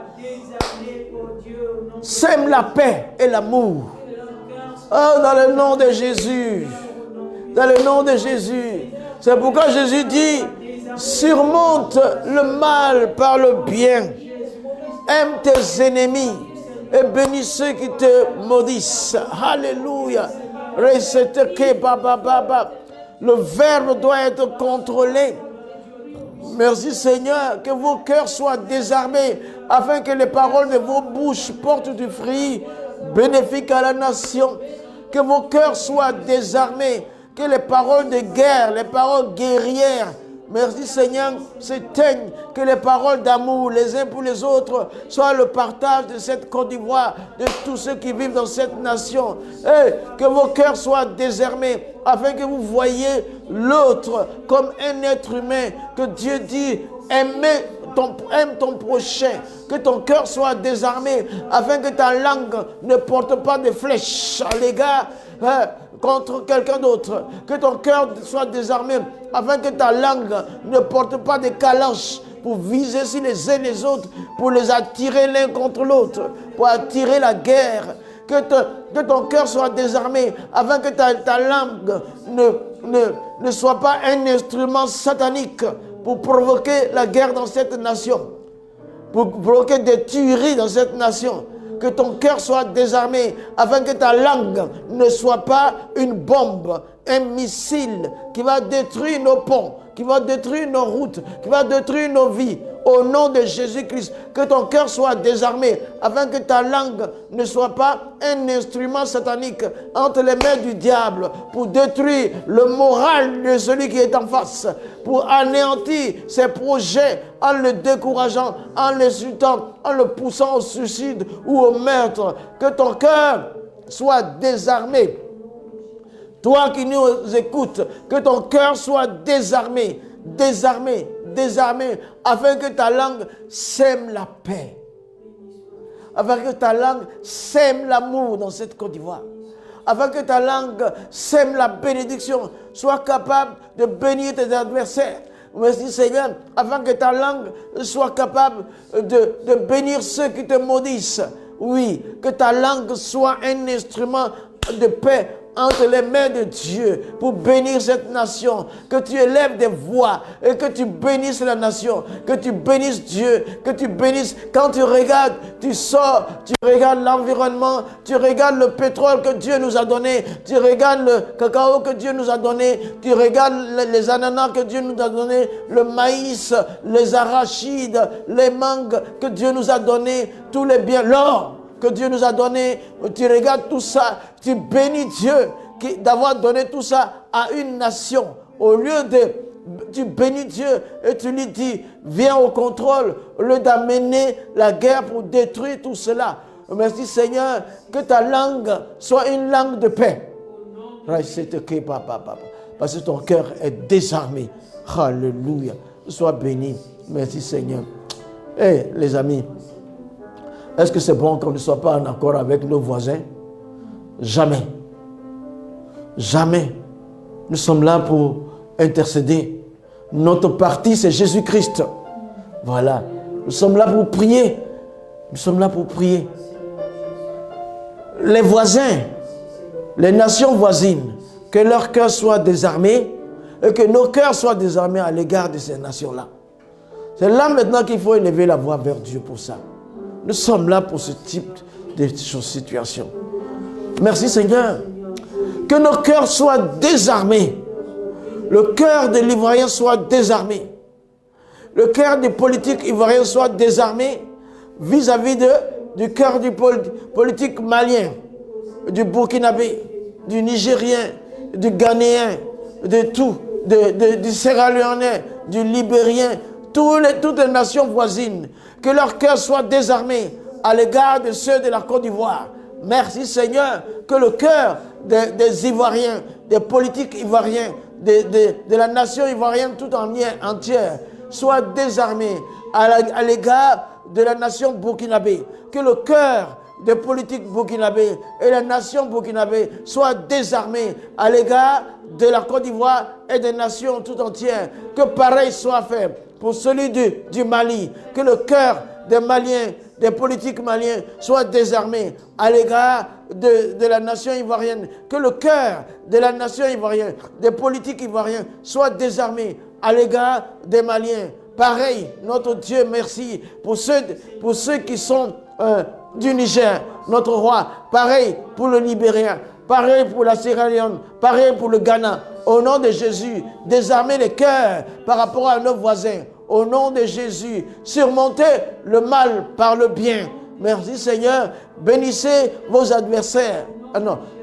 sème la paix et l'amour. Oh, dans le nom de Jésus, dans le nom de Jésus. C'est pourquoi Jésus dit, surmonte le mal par le bien. Aime tes ennemis et bénis ceux qui te maudissent. Alléluia. Le verbe doit être contrôlé. Merci Seigneur, que vos cœurs soient désarmés afin que les paroles de vos bouches portent du fruit bénéfique à la nation. Que vos cœurs soient désarmés, que les paroles de guerre, les paroles guerrières, merci Seigneur, s'éteignent, que les paroles d'amour les uns pour les autres soient le partage de cette Côte d'Ivoire, de tous ceux qui vivent dans cette nation. Et que vos cœurs soient désarmés afin que vous voyiez l'autre comme un être humain, que Dieu dit, aime ton prochain, que ton cœur soit désarmé afin que ta langue ne porte pas de flèches à l'égard contre quelqu'un d'autre, que ton cœur soit désarmé afin que ta langue ne porte pas de calanches pour viser sur les uns les autres, pour les attirer l'un contre l'autre, pour attirer la guerre. Que ton cœur soit désarmé afin que ta langue ne soit pas un instrument satanique pour provoquer la guerre dans cette nation, pour provoquer des tueries dans cette nation. Que ton cœur soit désarmé afin que ta langue ne soit pas une bombe, un missile qui va détruire nos ponts, qui va détruire nos routes, qui va détruire nos vies. Au nom de Jésus-Christ, que ton cœur soit désarmé afin que ta langue ne soit pas un instrument satanique entre les mains du diable pour détruire le moral de celui qui est en face, pour anéantir ses projets en le décourageant, en l'insultant, en le poussant au suicide ou au meurtre. Que ton cœur soit désarmé. Toi qui nous écoutes, que ton cœur soit désarmé, afin que ta langue sème la paix, afin que ta langue sème l'amour dans cette Côte d'Ivoire, afin que ta langue sème la bénédiction, sois capable de bénir tes adversaires. Merci Seigneur, afin que ta langue soit capable de bénir ceux qui te maudissent. Oui, que ta langue soit un instrument de paix entre les mains de Dieu pour bénir cette nation, que tu élèves des voix et que tu bénisses la nation, que tu bénisses Dieu, que tu bénisses. Quand tu regardes, tu sors, tu regardes l'environnement, tu regardes le pétrole que Dieu nous a donné, tu regardes le cacao que Dieu nous a donné, tu regardes les ananas que Dieu nous a donné, le maïs, les arachides, les mangues que Dieu nous a donné, tous les biens, l'or que Dieu nous a donné, tu regardes tout ça, tu bénis Dieu d'avoir donné tout ça à une nation. Au lieu de, tu bénis Dieu et tu lui dis, viens au contrôle, au lieu d'amener la guerre pour détruire tout cela. Merci Seigneur, que ta langue soit une langue de paix. Parce que ton cœur est désarmé. Alléluia. Sois béni. Merci Seigneur. Eh les amis, est-ce que c'est bon qu'on ne soit pas en accord avec nos voisins? Jamais. Jamais. Nous sommes là pour intercéder. Notre parti, c'est Jésus-Christ. Voilà. Nous sommes là pour prier. Nous sommes là pour prier. Les voisins, les nations voisines, que leur cœur soit désarmé et que nos cœurs soient désarmés à l'égard de ces nations-là. C'est là maintenant qu'il faut élever la voix vers Dieu pour ça. Nous sommes là pour ce type de situation. Merci Seigneur. Que nos cœurs soient désarmés. Le cœur de l'Ivoirien soit désarmé. Le cœur des politiques ivoiriens soit désarmé vis-à-vis du cœur du politique malien, du Burkinabé, du Nigérien, du Ghanéen, de tout, du Sierra-Léonais, du Libérien, toutes les nations voisines. Que leur cœur soit désarmé à l'égard de ceux de la Côte d'Ivoire. Merci Seigneur, que le cœur des Ivoiriens, des politiques ivoiriens, de la nation ivoirienne tout entière, soit désarmé à l'égard de la nation burkinabé. Que le cœur des politiques burkinabés et la nation burkinabé soit désarmé à l'égard de la Côte d'Ivoire et des nations tout entières. Que pareil soit fait pour celui du Mali, que le cœur des Maliens, des politiques maliens soit désarmé à l'égard de la nation ivoirienne, que le cœur de la nation ivoirienne, des politiques ivoiriens soit désarmé à l'égard des Maliens. Pareil, notre Dieu, merci pour ceux qui sont du Niger, notre roi. Pareil pour le Libérien, pareil pour la Sierra Leone, pareil pour le Ghana. Au nom de Jésus, désarmez les cœurs par rapport à nos voisins. Au nom de Jésus, surmontez le mal par le bien. Merci Seigneur. Bénissez vos adversaires.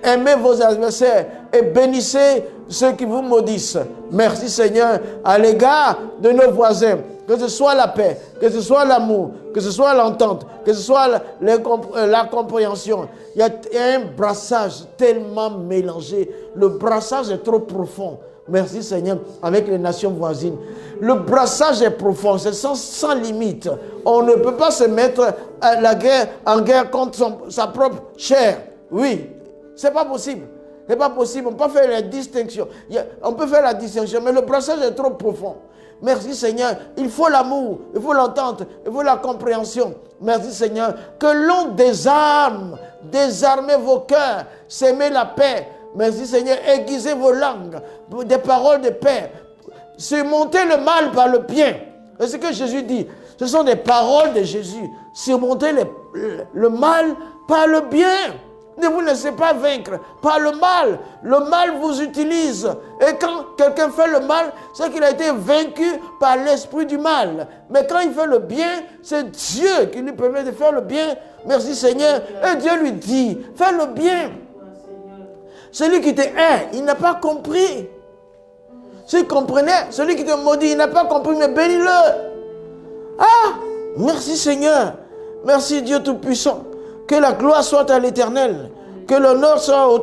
Aimez vos adversaires et bénissez ceux qui vous maudissent. Merci Seigneur à l'égard de nos voisins. Que ce soit la paix, que ce soit l'amour, que ce soit l'entente, que ce soit la compréhension. Il y a un brassage tellement mélangé. Le brassage est trop profond. Merci Seigneur, avec les nations voisines. Le brassage est profond, c'est sans limite. On ne peut pas se mettre en guerre contre sa propre chair. Oui, c'est pas possible. C'est pas possible. On peut faire la distinction. On peut faire la distinction, mais le brassage est trop profond. Merci Seigneur. Il faut l'amour, il faut l'entente, il faut la compréhension. Merci Seigneur. Que l'on désarmez vos cœurs, s'aimez la paix. Merci Seigneur, aiguisez vos langues, des paroles de paix. Surmontez le mal par le bien. C'est ce que Jésus dit. Ce sont des paroles de Jésus. Surmontez le mal par le bien. Ne vous laissez pas vaincre par le mal. Le mal vous utilise. Et quand quelqu'un fait le mal, c'est qu'il a été vaincu par l'esprit du mal. Mais quand il fait le bien, c'est Dieu qui lui permet de faire le bien. Merci Seigneur. Et Dieu lui dit, fais le bien. Celui qui te hait, il n'a pas compris. S'il comprenait, celui qui te maudit, il n'a pas compris, mais bénis-le. Ah, merci Seigneur. Merci Dieu Tout-Puissant. Que la gloire soit à l'Éternel. Que l'honneur soit au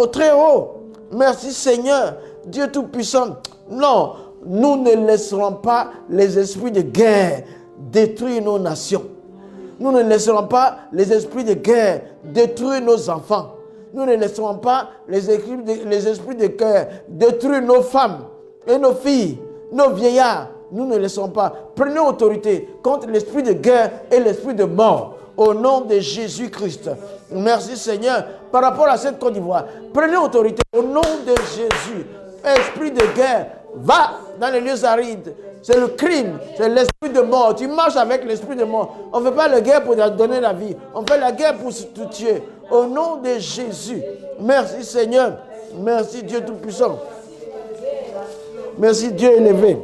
très haut. Merci Seigneur, Dieu Tout-Puissant. Non, nous ne laisserons pas les esprits de guerre détruire nos nations. Nous ne laisserons pas les esprits de guerre détruire nos enfants. Nous ne laisserons pas les esprits de guerre détruire nos femmes et nos filles, nos vieillards. Nous ne laisserons pas. Prenez autorité contre l'esprit de guerre et l'esprit de mort. au nom de Jésus-Christ. Merci Seigneur. Par rapport à cette Côte d'Ivoire, prenez autorité au nom de Jésus. Esprit de guerre, va dans les lieux arides. C'est le crime, c'est l'esprit de mort. Tu marches avec l'esprit de mort. On ne fait pas la guerre pour te donner la vie. On fait la guerre pour te tuer. Au nom de Jésus. Merci Seigneur. Merci Dieu Tout-Puissant. Merci Dieu élevé.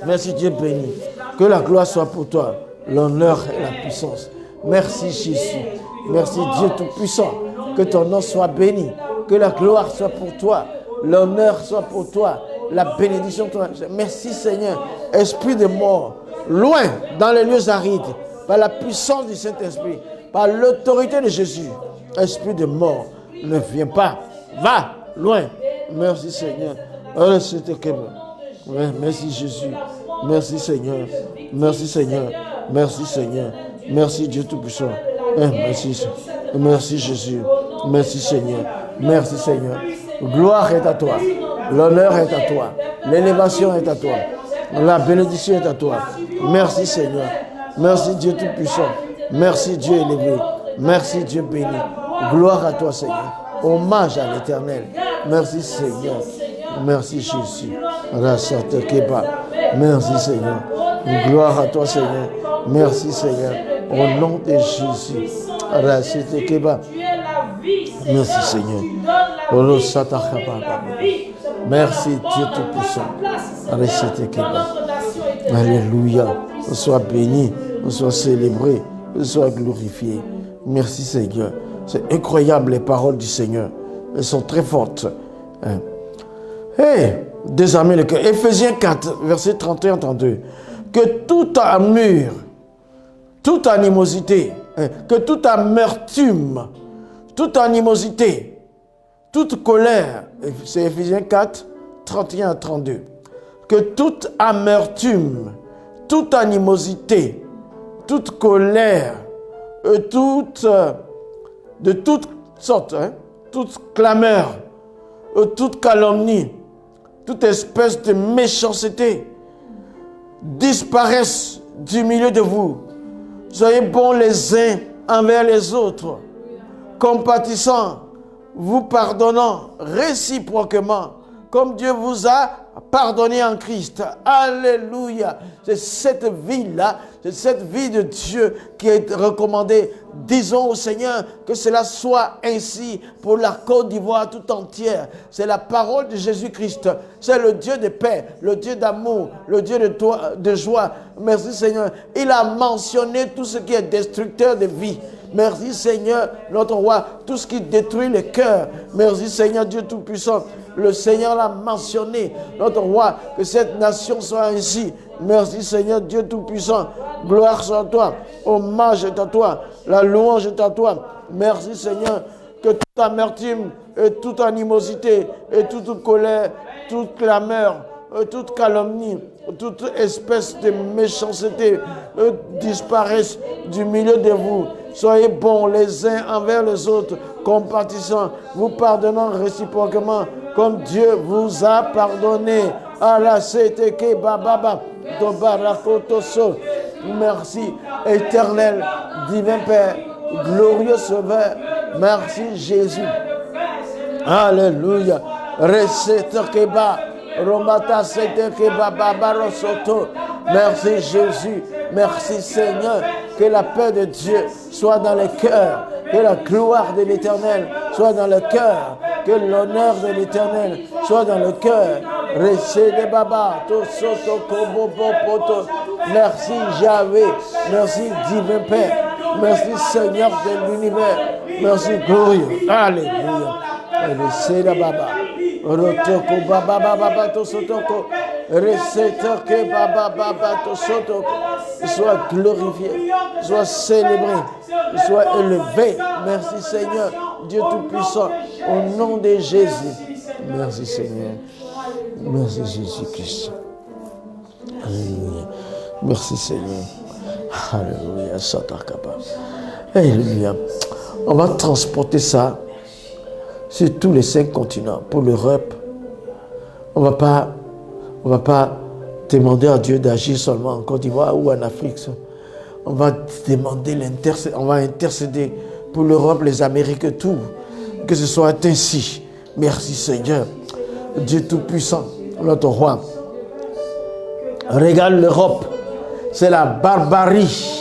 Merci Dieu béni. Que la gloire soit pour toi, l'honneur et la puissance. Merci Jésus. Merci Dieu Tout-Puissant. Que ton nom soit béni. Que la gloire soit pour toi, l'honneur soit pour toi, la bénédiction pour toi. Merci Seigneur. Esprit de mort, loin dans les lieux arides, par la puissance du Saint-Esprit, par l'autorité de Jésus. Esprit de mort, ne viens pas. Va loin. Merci Seigneur. Merci Jésus. Merci Seigneur. Merci Seigneur. Merci Seigneur. Merci Dieu Tout-Puissant. Merci. Merci Jésus. Merci Seigneur. Merci Seigneur. Gloire est à toi. L'honneur est à toi. L'élévation est à toi. La bénédiction est à toi. Merci Seigneur. Merci Dieu Tout-Puissant. Merci Dieu élevé. Merci Dieu béni. Gloire à toi Seigneur. Hommage à l'Éternel. Merci Seigneur. Merci Jésus. Merci Seigneur. Gloire à toi Seigneur. Merci Seigneur. Au nom de Jésus. Merci Seigneur. Merci Dieu Tout-Puissant. Alléluia. Sois béni, sois célébré, sois glorifié. Merci Seigneur. C'est incroyable les paroles du Seigneur. Elles sont très fortes. Désarmez le cœur. Éphésiens 4, verset 31-32. Que toute amour, toute animosité, que toute amertume, toute animosité, toute colère, c'est Éphésiens 4, 31-32. Que toute amertume, toute animosité, toute colère, de toutes sortes, toute clameur, toute calomnie, toute espèce de méchanceté disparaissent du milieu de vous. Soyez bons les uns envers les autres, compatissants, vous pardonnant réciproquement, comme Dieu vous a pardonné en Christ. Alléluia. C'est cette vie-là, c'est cette vie de Dieu qui est recommandée. Disons au Seigneur que cela soit ainsi pour la Côte d'Ivoire tout entière. C'est la parole de Jésus-Christ. C'est le Dieu de paix, le Dieu d'amour, le Dieu de joie. Merci Seigneur. Il a mentionné tout ce qui est destructeur de vie. Merci Seigneur, notre roi, tout ce qui détruit le cœur. Merci Seigneur Dieu Tout-Puissant. Le Seigneur l'a mentionné, notre roi, que cette nation soit ainsi. Merci Seigneur Dieu Tout-Puissant. Gloire soit à toi. Hommage est à toi. La louange est à toi. Merci Seigneur. Que toute amertume et toute animosité et toute colère, toute clameur, toute calomnie, toute espèce de méchanceté disparaissent du milieu de vous. Soyez bons les uns envers les autres, compatissants, vous pardonnant réciproquement, comme Dieu vous a pardonné. Merci, éternel, divin Père, glorieux Sauveur. Merci Jésus. Alléluia. Merci Jésus. Merci Seigneur. Que la paix de Dieu soit dans les cœurs. Que la gloire de l'Éternel soit dans le cœur. Que l'honneur de l'Éternel soit dans le cœur. Merci Yahvé. Merci divin Père. Merci Seigneur de l'univers. Merci glorieux. Alléluia. Rotoko baba baba to sotoko, recetoke baba baba to sotoko. Sois glorifié, sois célébré, sois élevé. Merci Seigneur, Dieu Tout-Puissant, au nom de Jésus. Merci Seigneur. Merci Jésus-Christ. Alléluia. Merci Seigneur. Alléluia. Satakaba. Alléluia. On va transporter ça sur tous les 5 continents. Pour l'Europe, on va pas demander à Dieu d'agir seulement en Côte d'Ivoire ou en Afrique. On va demander on va intercéder pour l'Europe, les Amériques, tout. Que ce soit ainsi. Merci Seigneur. Dieu Tout-Puissant, notre roi. Regarde l'Europe. C'est la barbarie.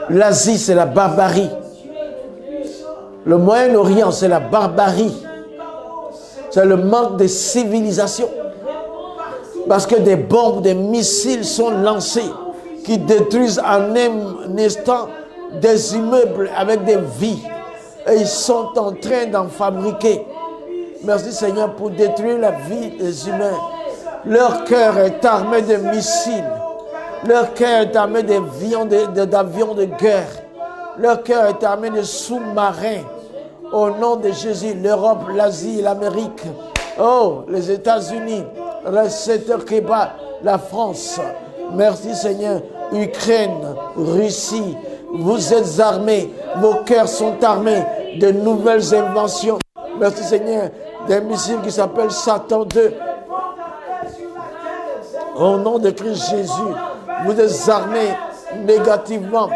L'Asie, c'est la barbarie. Le Moyen-Orient, c'est la barbarie. C'est le manque de civilisation. Parce que des bombes, des missiles sont lancés qui détruisent en un instant des immeubles avec des vies. Et ils sont en train d'en fabriquer. Merci Seigneur pour détruire la vie des humains. Leur cœur est armé de missiles. Leur cœur est armé d'avions de guerre. Leur cœur est armé de sous-marins. Au nom de Jésus, l'Europe, l'Asie, l'Amérique. Oh, les États-Unis, le secteur Québec, la France. Merci Seigneur. Ukraine, Russie, vous êtes armés. Vos cœurs sont armés de nouvelles inventions. Merci Seigneur. Des missiles qui s'appellent Satan 2. Au nom de Christ Jésus, vous êtes armés négativement.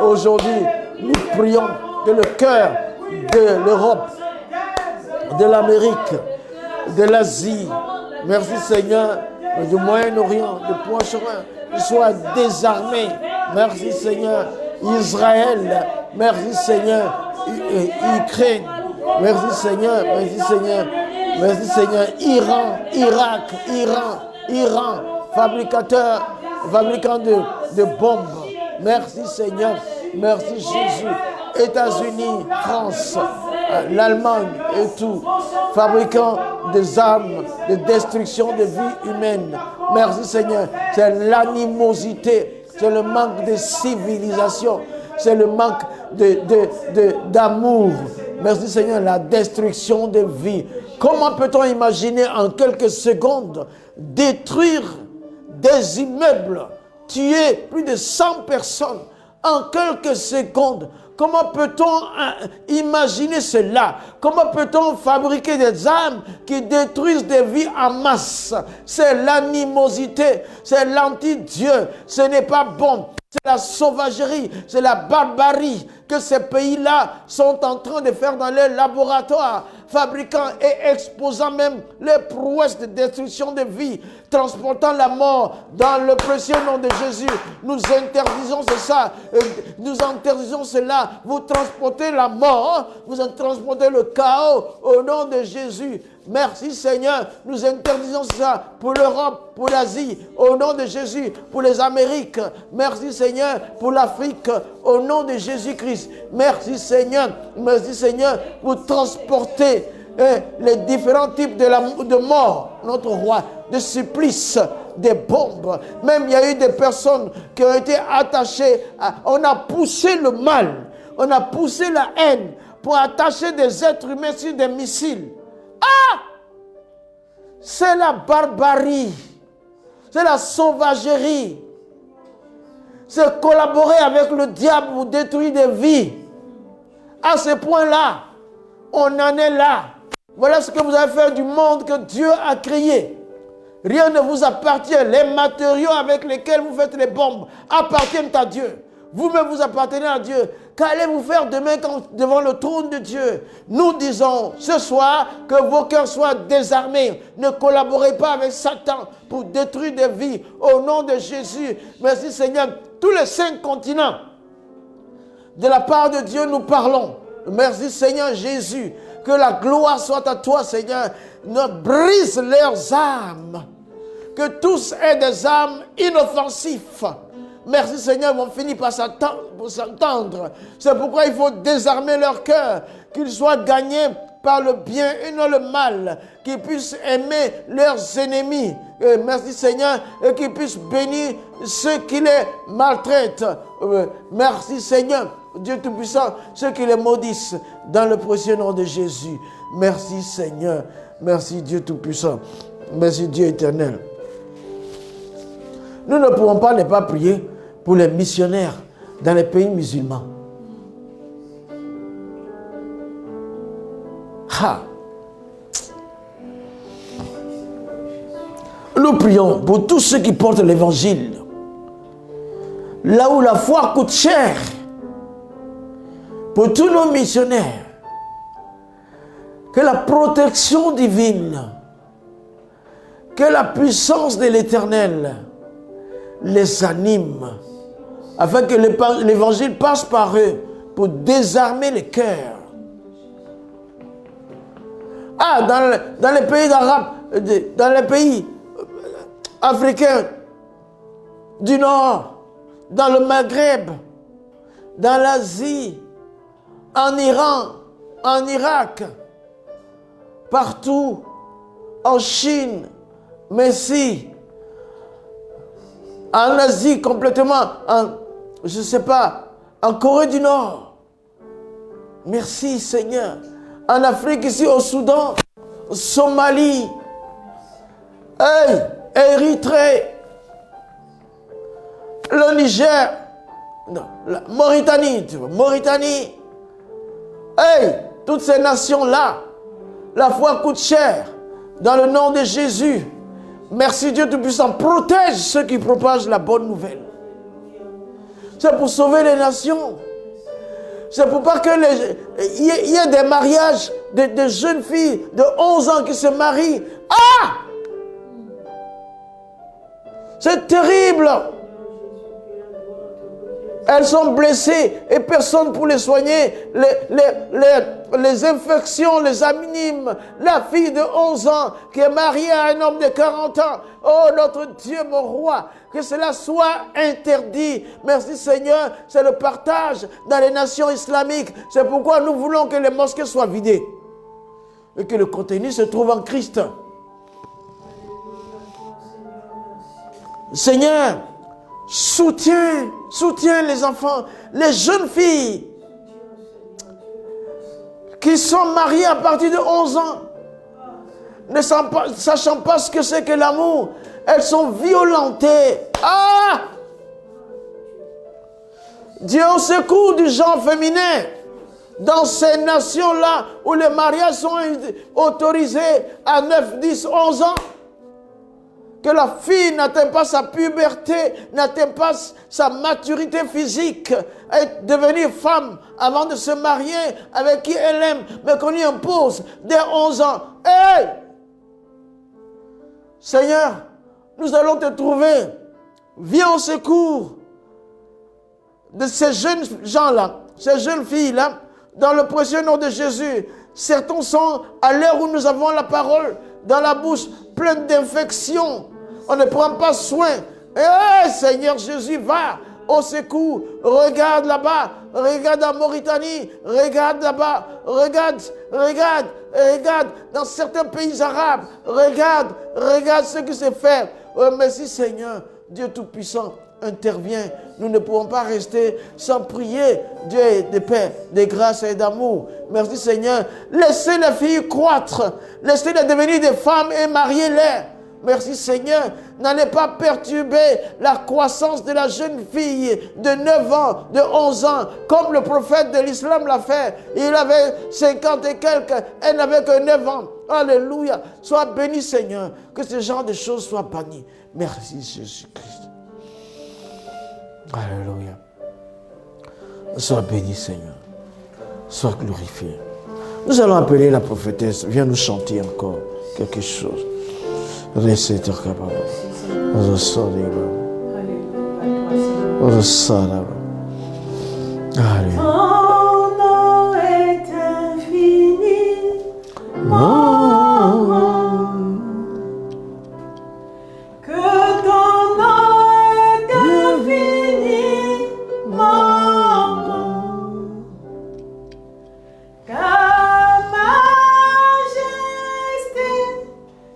Aujourd'hui, nous prions que le cœur de l'Europe, de l'Amérique, de l'Asie, merci Seigneur, du Moyen-Orient, du Proche-Orient, soit désarmé. Merci Seigneur. Israël, merci Seigneur. Ukraine, merci Seigneur. Merci Seigneur. Merci Seigneur. Iran, Irak, Iran, fabricant de bombes. Merci Seigneur. Merci Jésus. États-Unis, France, l'Allemagne et tout, fabricant des armes de destruction de vie humaine. Merci Seigneur. C'est l'animosité, c'est le manque de civilisation, c'est le manque d'amour. Merci Seigneur, la destruction de vie. Comment peut-on imaginer en quelques secondes détruire des immeubles, tuer plus de 100 personnes en quelques secondes? Comment peut-on imaginer cela? Comment peut-on fabriquer des armes qui détruisent des vies en masse? C'est l'animosité, c'est l'anti-Dieu, ce n'est pas bon. C'est la sauvagerie, c'est la barbarie que ces pays-là sont en train de faire dans leurs laboratoires, fabriquant et exposant même les prouesses de destruction de vie, transportant la mort dans le précieux nom de Jésus. Nous interdisons ça, nous interdisons cela. Vous transportez la mort, vous transportez le chaos au nom de Jésus. Merci Seigneur, nous interdisons ça pour l'Europe, pour l'Asie, au nom de Jésus, pour les Amériques. Merci Seigneur, pour l'Afrique, au nom de Jésus-Christ. Merci Seigneur, vous transportez les différents types de mort, notre roi, de supplices, des bombes. Même il y a eu des personnes qui ont été attachées. On a poussé le mal, on a poussé la haine pour attacher des êtres humains sur des missiles. Ah! C'est la barbarie, c'est la sauvagerie, c'est collaborer avec le diable pour détruire des vies. À ce point-là, on en est là. Voilà ce que vous avez fait du monde que Dieu a créé. Rien ne vous appartient. Les matériaux avec lesquels vous faites les bombes appartiennent à Dieu. Vous-même vous appartenez à Dieu. Qu'allez-vous faire demain devant le trône de Dieu? Nous disons ce soir que vos cœurs soient désarmés. Ne collaborez pas avec Satan pour détruire des vies. Au nom de Jésus. Merci Seigneur. Tous les 5 continents, de la part de Dieu, nous parlons. Merci Seigneur Jésus. Que la gloire soit à toi Seigneur. Ne brise leurs âmes. Que tous aient des âmes inoffensives. Merci Seigneur, ils vont finir par s'entendre. C'est pourquoi il faut désarmer leur cœur, qu'ils soient gagnés par le bien et non le mal, qu'ils puissent aimer leurs ennemis. Et merci Seigneur, et qu'ils puissent bénir ceux qui les maltraitent. Merci Seigneur, Dieu Tout-Puissant, ceux qui les maudissent, dans le précieux nom de Jésus. Merci Seigneur, merci Dieu Tout-Puissant, merci Dieu éternel. Nous ne pouvons pas ne pas prier pour les missionnaires dans les pays musulmans. Ha! Nous prions pour tous ceux qui portent l'évangile là où la foi coûte cher, pour tous nos missionnaires, que la protection divine, que la puissance de l'Éternel les anime, afin que l'évangile passe par eux pour désarmer les cœurs. Ah, dans les pays d'Arabes, dans les pays africains du Nord, dans le Maghreb, dans l'Asie, en Iran, en Irak, partout, en Chine, Messie, en Asie complètement, je ne sais pas, en Corée du Nord. Merci Seigneur. En Afrique, ici au Soudan, Somalie, Érythrée, le Niger, non, la Mauritanie, tu vois, Mauritanie. Toutes ces nations-là, la foi coûte cher. Dans le nom de Jésus, merci Dieu Tout-Puissant, protège ceux qui propagent la bonne nouvelle. C'est pour sauver les nations. C'est pour pas que il y ait des mariages de jeunes filles de 11 ans qui se marient. Ah! C'est terrible. Elles sont blessées et personne pour les soigner. Les infections les animent. La fille de 11 ans qui est mariée à un homme de 40 ans. Oh notre Dieu, mon roi, que cela soit interdit. Merci Seigneur, c'est le partage dans les nations islamiques. C'est pourquoi nous voulons que les mosquées soient vidées et que le contenu se trouve en Christ. Seigneur, soutiens les enfants, les jeunes filles qui sont mariées à partir de 11 ans, ne sachant pas ce que c'est que l'amour. Elles sont violentées. Ah! Dieu au secours du genre féminin dans ces nations-là où les mariages sont autorisés à 9, 10, 11 ans. Que la fille n'atteint pas sa puberté, n'atteint pas sa maturité physique, et devenir femme avant de se marier avec qui elle aime, mais qu'on lui impose dès 11 ans. Hey! Seigneur, nous allons te trouver. Viens au secours de ces jeunes gens-là, ces jeunes filles-là, dans le précieux nom de Jésus. Certains sont, à l'heure où nous avons la parole dans la bouche, pleine d'infections. On ne prend pas soin. Eh, Seigneur Jésus, va au secours. Regarde là-bas. Regarde en Mauritanie. Regarde là-bas. Regarde dans certains pays arabes. Regarde ce qui se fait. Oh, merci Seigneur, Dieu Tout-Puissant. Intervient. Nous ne pouvons pas rester sans prier. Dieu est de paix, de grâce et d'amour. Merci Seigneur. Laissez les filles croître. Laissez-les devenir des femmes et mariez-les. Merci Seigneur. N'allez pas perturber la croissance de la jeune fille de 9 ans, de 11 ans, comme le prophète de l'islam l'a fait. Il avait 50 et quelques, elle n'avait que 9 ans. Alléluia. Sois béni Seigneur. Que ce genre de choses soient bannies. Merci Jésus-Christ. Alléluia. Sois béni Seigneur. Sois glorifié. Nous allons appeler la prophétesse. Viens nous chanter encore quelque chose. Restez capable. Alléluia. Ton nom est infini. Que ton nom est infini. Ta majesté,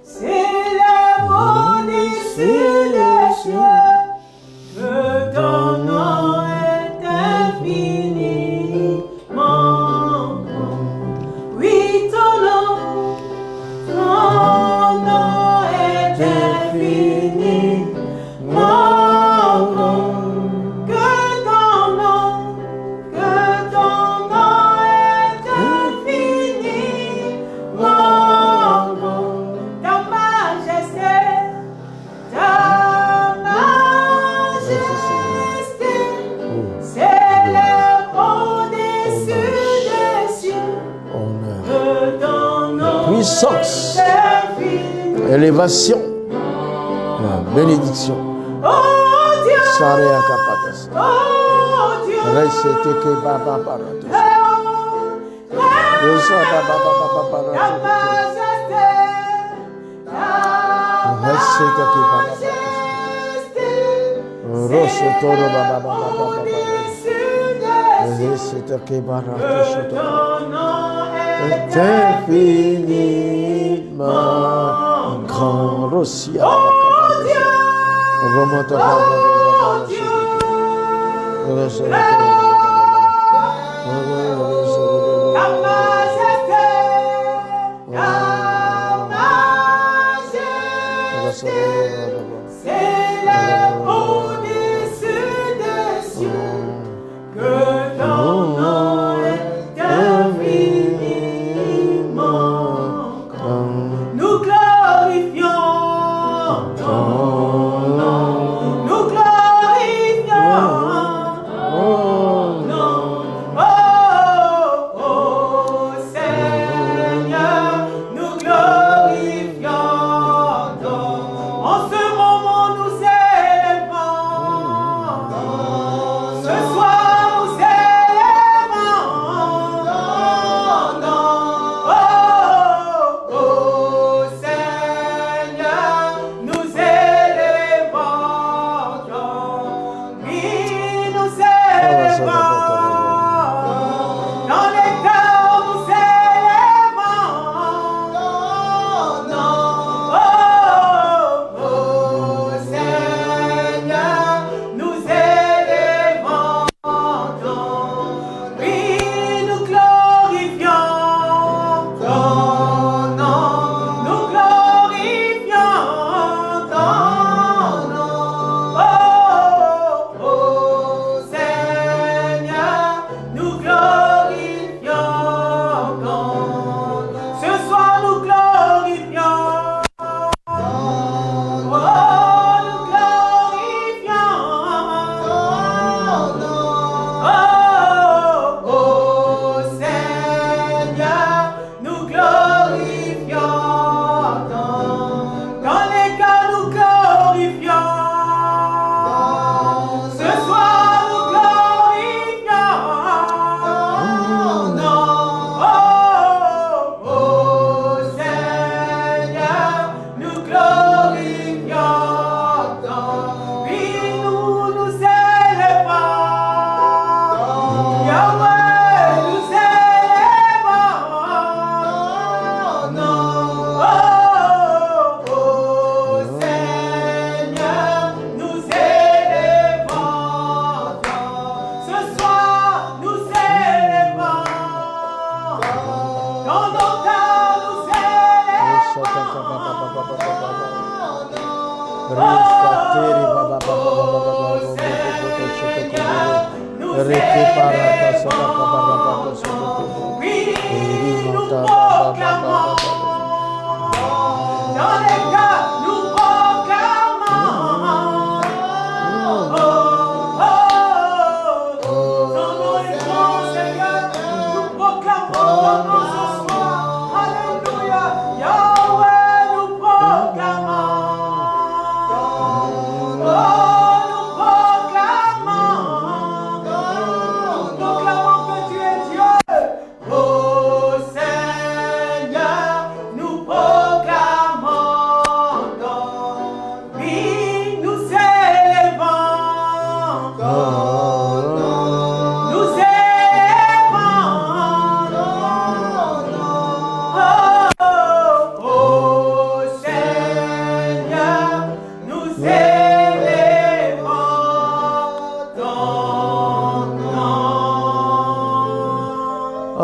c'est l'amour sur les cieux. Que ton nom est infiniment grand. Oui, ton nom est infiniment grand. Que ton nom est infiniment grand. Ta majesté, puissance, élévation, bénédiction. Sarea kapatas. Resete ke baba paratos. Resa baba baba paratos. Resete ke baba paratos. Rosso toro baba baba baba. Resete ke paratos. Infiniment grand Rosia. Remonte baba.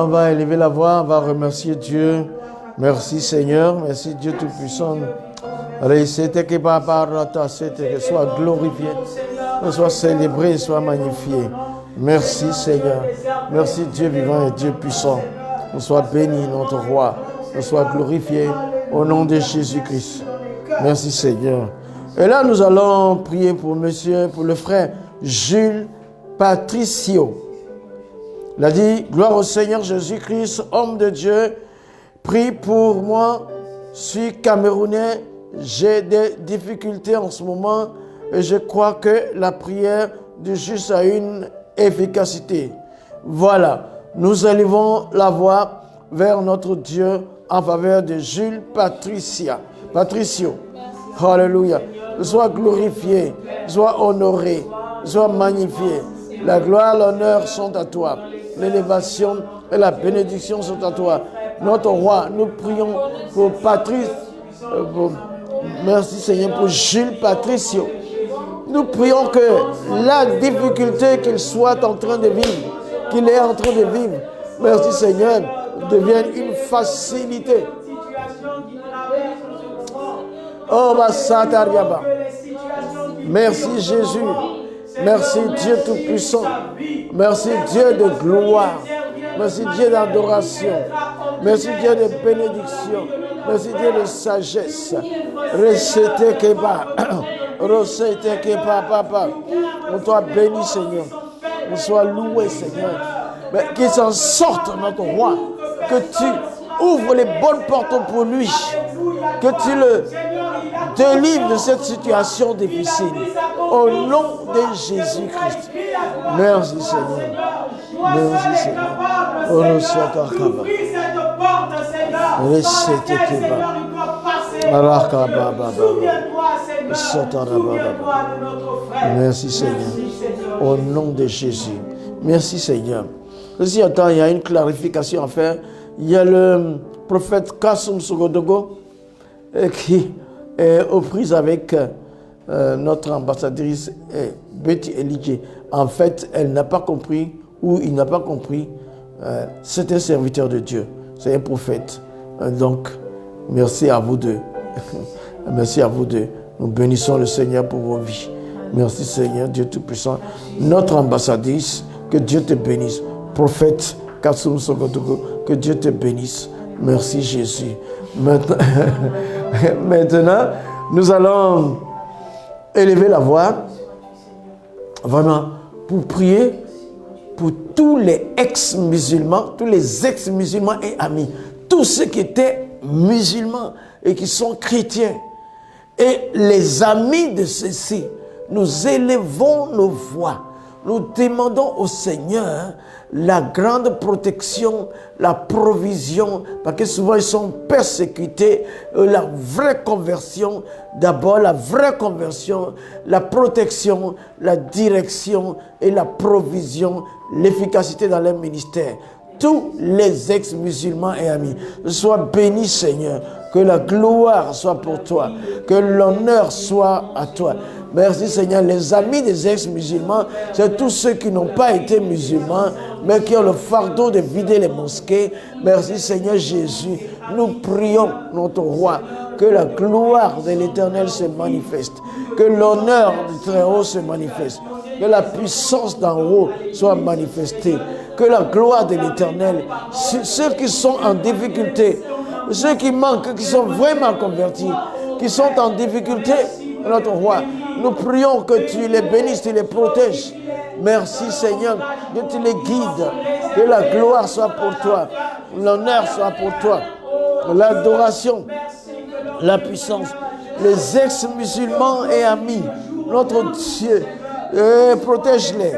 On va élever la voix, on va remercier Dieu. Merci Seigneur, merci Dieu Tout-Puissant. Que soit glorifié, que soit célébré, soit magnifié. Merci Seigneur, merci Dieu vivant et Dieu puissant. Que soit béni notre roi, que soit glorifié au nom de Jésus-Christ. Merci Seigneur. Et là nous allons prier pour le frère Jules Patricio. Il a dit, gloire au Seigneur Jésus-Christ, homme de Dieu, Prie pour moi. Je suis camerounais. J'ai des difficultés en ce moment et je crois que la prière du juste a une efficacité. Voilà, nous allons la voir vers notre Dieu en faveur de Jules Patricio. Alléluia. Sois glorifié, sois honoré, sois magnifié. La gloire et l'honneur sont à toi. L'élévation et la bénédiction sont à toi. Notre roi, nous prions pour Patrice. Merci Seigneur pour Jules Patricio. Nous prions que la difficulté qu'il soit en train de vivre, qu'il est en train de vivre, merci Seigneur, devienne une facilité. Oh, Basatariaba. Merci Jésus. Merci Dieu Tout-Puissant. Merci Dieu de gloire. Merci Dieu d'adoration. Merci Dieu de bénédiction. Merci Dieu de sagesse. Recete Keba. Recete Keba, papa. On soit béni, Seigneur. On soit loué, Seigneur. Mais qu'il s'en sorte, notre roi. Que tu ouvres les bonnes portes pour lui. Que tu le délivres de cette situation difficile. Au nom de Jésus-Christ. Merci, Seigneur. Merci, Seigneur. Oh, nous sommes Kaba. Recete Keba. Merci Seigneur. Au nom de Jésus. Merci Seigneur. Ceci attend, il y a une clarification à faire. Il y a le prophète Kassoum Sogodogo qui est aux prises avec notre ambassadrice Betty Elige. En fait, elle n'a pas compris ou il n'a pas compris. C'est un serviteur de Dieu. C'est un prophète. Donc, merci à vous deux. Merci à vous deux. Nous bénissons le Seigneur pour vos vies. Merci Seigneur, Dieu Tout-Puissant. Notre ambassadrice, que Dieu te bénisse. Prophète Kassoum Sogodogo, que Dieu te bénisse. Merci Jésus. Maintenant, nous allons élever la voix, vraiment, pour prier pour tous les ex-musulmans, tous les ex-musulmans et amis, tous ceux qui étaient musulmans et qui sont chrétiens. Et les amis de ceux-ci, nous élevons nos voix. Nous demandons au Seigneur la grande protection, la provision, parce que souvent ils sont persécutés. La vraie conversion, d'abord la vraie conversion, la protection, la direction et la provision, l'efficacité dans leur ministère. Tous les ex-musulmans et amis, sois bénis Seigneur, que la gloire soit pour toi, que l'honneur soit à toi. Merci Seigneur. Les amis des ex-musulmans, c'est tous ceux qui n'ont pas été musulmans, mais qui ont le fardeau de vider les mosquées. Merci Seigneur Jésus. Nous prions notre roi, que la gloire de l'Éternel se manifeste, que l'honneur du Très-Haut se manifeste, que la puissance d'en haut soit manifestée, que la gloire de l'Éternel, ceux qui sont en difficulté, ceux qui manquent, qui sont vraiment convertis, qui sont en difficulté, notre roi, nous prions que tu les bénisses, tu les protèges. Merci Seigneur, que tu les guides, que la gloire soit pour toi, l'honneur soit pour toi, l'adoration, la puissance. Les ex-musulmans et amis, notre Dieu, protège-les,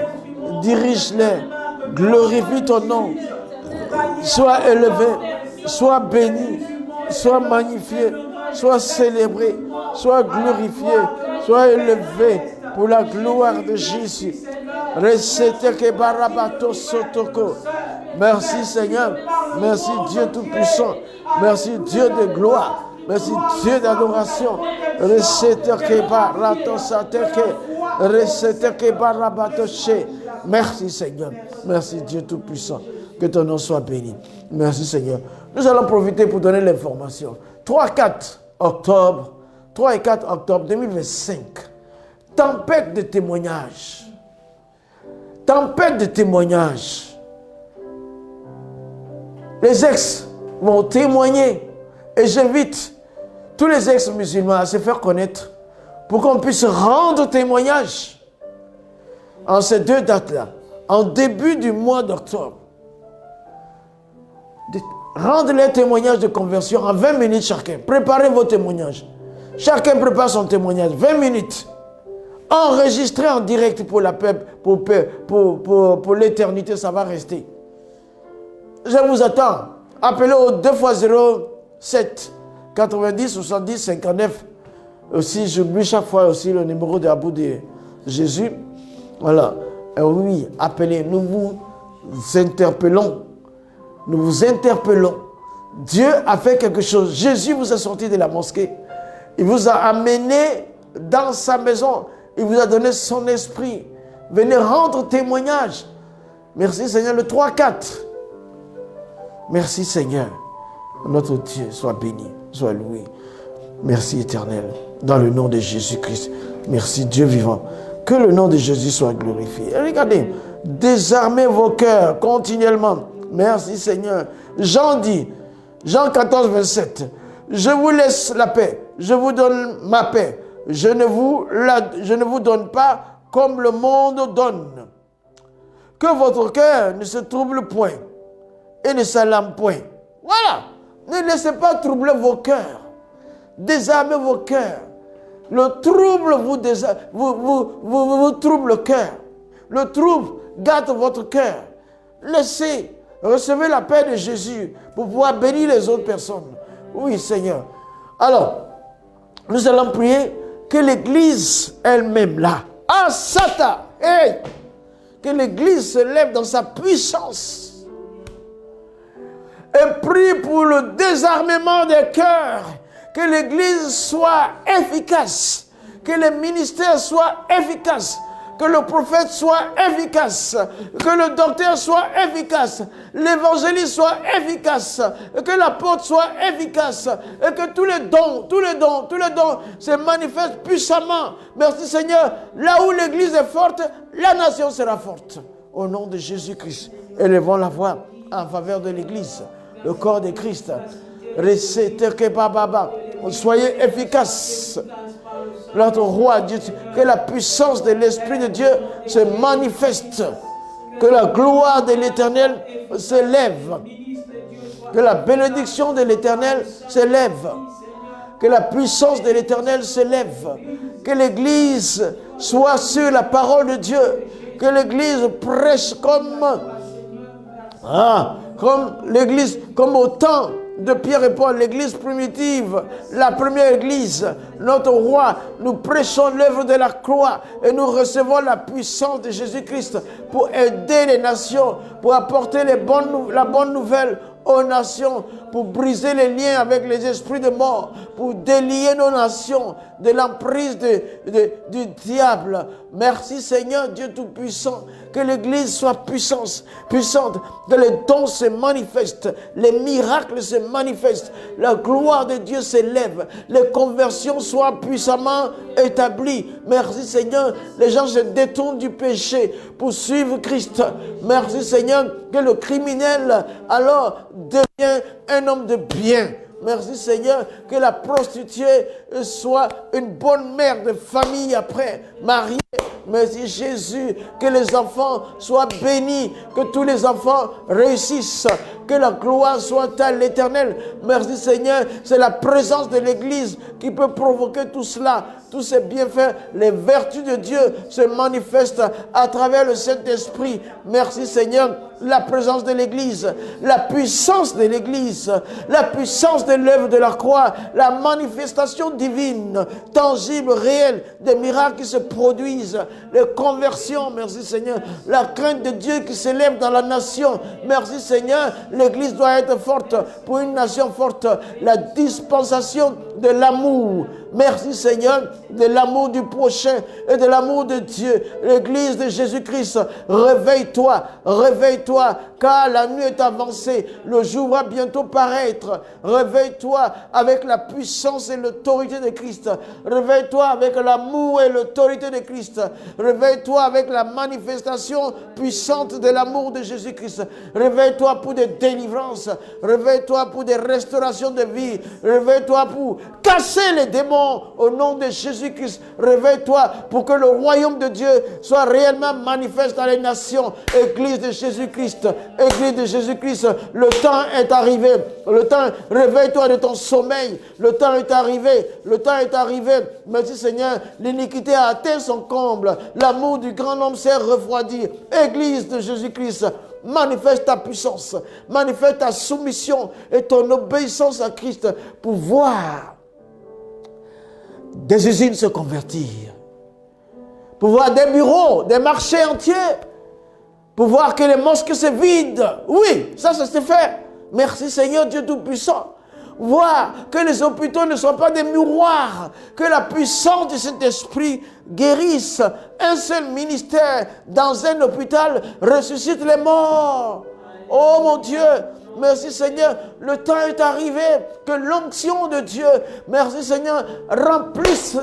dirige-les, glorifie ton nom, sois élevé, sois béni, sois magnifié, sois célébré, sois glorifié, sois élevé pour la gloire de Jésus. Merci Seigneur, merci Dieu Tout-Puissant, merci Dieu de gloire, merci Dieu d'adoration. Merci Seigneur, merci Dieu Tout-Puissant, que ton nom soit béni. Merci Seigneur. Nous allons profiter pour donner l'information. 3 et 4 octobre 2025, tempête de témoignages. Tempête de témoignages. Les ex vont témoigner et j'invite tous les ex-musulmans à se faire connaître pour qu'on puisse rendre témoignage en ces 2 dates-là, en début du mois d'octobre. rendre les témoignages de conversion en 20 minutes chacun. Préparez vos témoignages. Chacun prépare son témoignage. 20 minutes. Enregistré en direct pour la paix, pour l'éternité, ça va rester. Je vous attends. Appelez au 2 x 0 7 90 70 59. Aussi, j'oublie chaque fois aussi le numéro de Abou de Jésus. Voilà. Et oui, appelez. Nous vous interpellons. Nous vous interpellons. Dieu a fait quelque chose. Jésus vous a sorti de la mosquée. Il vous a amené dans sa maison. Il vous a donné son esprit. Venez rendre témoignage. Merci Seigneur. Le 3-4. Merci Seigneur. Notre Dieu soit béni, soit loué. Merci Éternel. Dans le nom de Jésus-Christ. Merci Dieu vivant. Que le nom de Jésus soit glorifié. Et regardez. Désarmez vos cœurs continuellement. Merci Seigneur. Jean dit, Jean 14, 27. Je vous laisse la paix. Je vous donne ma paix. Je ne vous donne pas comme le monde donne. Que votre cœur ne se trouble point et ne s'alarme point. Voilà. Ne laissez pas troubler vos cœurs. Désarmez vos cœurs. Le trouble vous trouble le cœur. Le trouble gâte votre cœur. Laissez, recevez la paix de Jésus pour pouvoir bénir les autres personnes. Oui, Seigneur. Alors, nous allons prier que l'Église elle-même là, Satan, hey, que l'Église se lève dans sa puissance et prie pour le désarmement des cœurs, que l'Église soit efficace, que les ministères soient efficaces, que le prophète soit efficace, que le docteur soit efficace, l'évangéliste soit efficace, que l'apôtre soit efficace, et que tous les dons se manifestent puissamment. Merci Seigneur, là où l'Église est forte, la nation sera forte. Au nom de Jésus-Christ, élevons la voix en faveur de l'Église, le corps de Christ. Soyez efficaces. Notre roi Dieu, que la puissance de l'Esprit de Dieu se manifeste, que la gloire de l'Éternel s'élève, que la bénédiction de l'Éternel s'élève, que la puissance de l'Éternel s'élève, que l'Église soit sur la parole de Dieu, que l'Église prêche comme l'Église, comme au temps de Pierre et Paul, l'Église primitive, la première Église, notre roi, nous prêchons l'œuvre de la croix et nous recevons la puissance de Jésus-Christ pour aider les nations, pour apporter la bonne nouvelle aux nations, pour briser les liens avec les esprits de mort, pour délier nos nations de l'emprise du diable. Merci Seigneur Dieu Tout-Puissant, que l'Église soit puissante, que les dons se manifestent, les miracles se manifestent, la gloire de Dieu s'élève, les conversions soient puissamment établies. Merci Seigneur, les gens se détournent du péché pour suivre Christ. Merci Seigneur, que le criminel alors devient un homme de bien. Merci Seigneur, que la prostituée soit une bonne mère de famille après, mariée. Merci Jésus, que les enfants soient bénis, que tous les enfants réussissent, que la gloire soit à l'Éternel. Merci Seigneur, c'est la présence de l'Église qui peut provoquer tout cela. Tous ces bienfaits, les vertus de Dieu se manifestent à travers le Saint-Esprit. Merci Seigneur, la présence de l'Église, la puissance de l'Église, la puissance de l'œuvre de la croix, la manifestation divine, tangible, réelle, des miracles qui se produisent, les conversions, merci Seigneur, la crainte de Dieu qui s'élève dans la nation. Merci Seigneur, l'Église doit être forte pour une nation forte, la dispensation de l'amour. Merci Seigneur, de l'amour du prochain et de l'amour de Dieu. L'Église de Jésus-Christ, réveille-toi, réveille-toi, car la nuit est avancée, le jour va bientôt paraître. Réveille-toi avec la puissance et l'autorité de Christ. Réveille-toi avec l'amour et l'autorité de Christ. Réveille-toi avec la manifestation puissante de l'amour de Jésus-Christ. Réveille-toi pour des délivrances. Réveille-toi pour des restaurations de vie. Réveille-toi pour casser les démons au nom de Jésus-Christ, réveille-toi pour que le royaume de Dieu soit réellement manifeste dans les nations. Église de Jésus-Christ, Église de Jésus-Christ, le temps est arrivé. Le temps, réveille-toi de ton sommeil. Le temps est arrivé. Le temps est arrivé. Merci Seigneur, l'iniquité a atteint son comble. L'amour du grand homme s'est refroidi. Église de Jésus-Christ, manifeste ta puissance, manifeste ta soumission et ton obéissance à Christ pour voir des usines se convertir, pour voir des bureaux, des marchés entiers, pour voir que les mosquées se vident. Oui, ça s'est fait. Merci Seigneur Dieu Tout-Puissant. Voir que les hôpitaux ne sont pas des miroirs, que la puissance de cet esprit guérisse. Un seul ministère dans un hôpital ressuscite les morts. Oh mon Dieu, merci Seigneur, le temps est arrivé que l'onction de Dieu, merci Seigneur, remplisse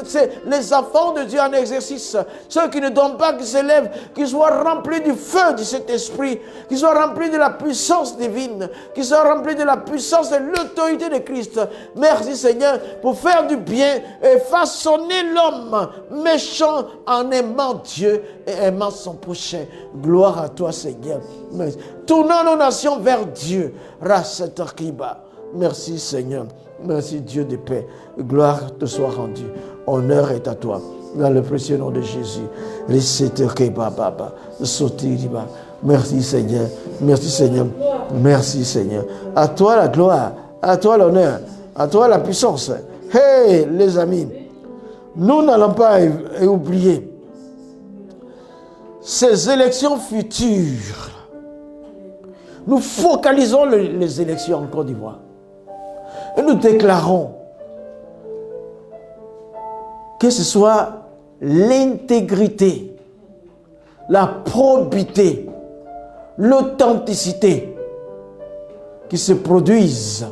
les enfants de Dieu en exercice. Ceux qui ne dorment pas, qui se lèvent, qu'ils soient remplis du feu de cet esprit, qu'ils soient remplis de la puissance divine, qu'ils soient remplis de la puissance et de l'autorité de Christ. Merci Seigneur pour faire du bien et façonner l'homme méchant en aimant Dieu et aimant son prochain. Gloire à toi Seigneur. Tournons nos nations vers Dieu. Merci Seigneur. Merci Dieu de paix. Gloire te soit rendue. Honneur est à toi. Dans le précieux nom de Jésus. Merci Seigneur. Merci Seigneur. Merci Seigneur. À toi la gloire. À toi l'honneur. À toi la puissance. Hey les amis. Nous n'allons pas oublier ces élections futures. Nous focalisons les élections en Côte d'Ivoire. Et nous déclarons que ce soit l'intégrité, la probité, l'authenticité qui se produisent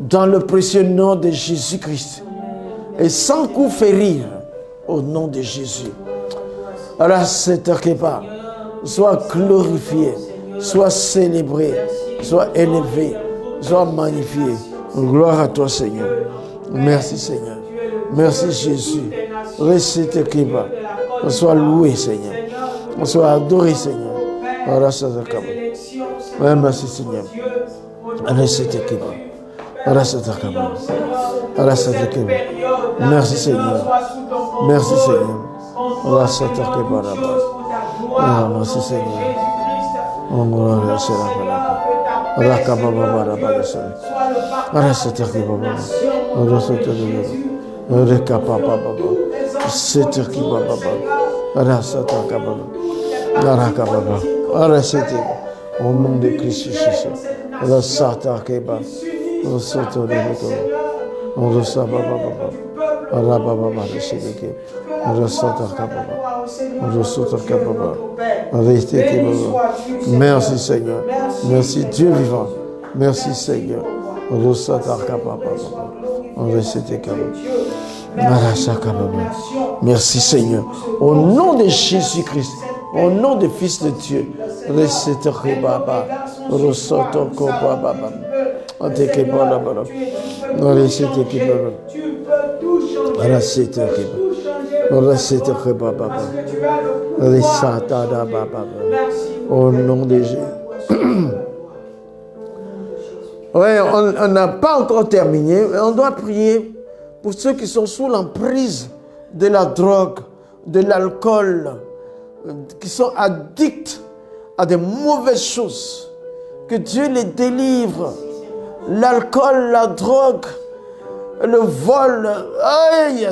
dans le précieux nom de Jésus-Christ. Et sans coup férir au nom de Jésus. Alors, c'est pas soit glorifié, soit célébré, soit élevé, soit magnifié. Gloire à toi, Seigneur. Merci, Seigneur. Merci, Jésus. Récite Kiba. Sois loué, Seigneur. Sois adoré, Seigneur. Merci, Seigneur. Récite Kiba. Récite Kiba. Récite Kiba. Merci, Seigneur. Merci, Seigneur. Récite Kiba. Merci, Seigneur. Au nom de Christ Jésus. Merci Seigneur. Merci Dieu vivant. Merci Seigneur. Merci Seigneur. Au nom de Jésus-Christ. Au nom du Fils de Dieu. Au nom de Jésus. Oui, on n'a pas encore terminé. On doit prier pour ceux qui sont sous l'emprise de la drogue, de l'alcool, qui sont addicts à de mauvaises choses. Que Dieu les délivre. L'alcool, la drogue, le vol. Aïe,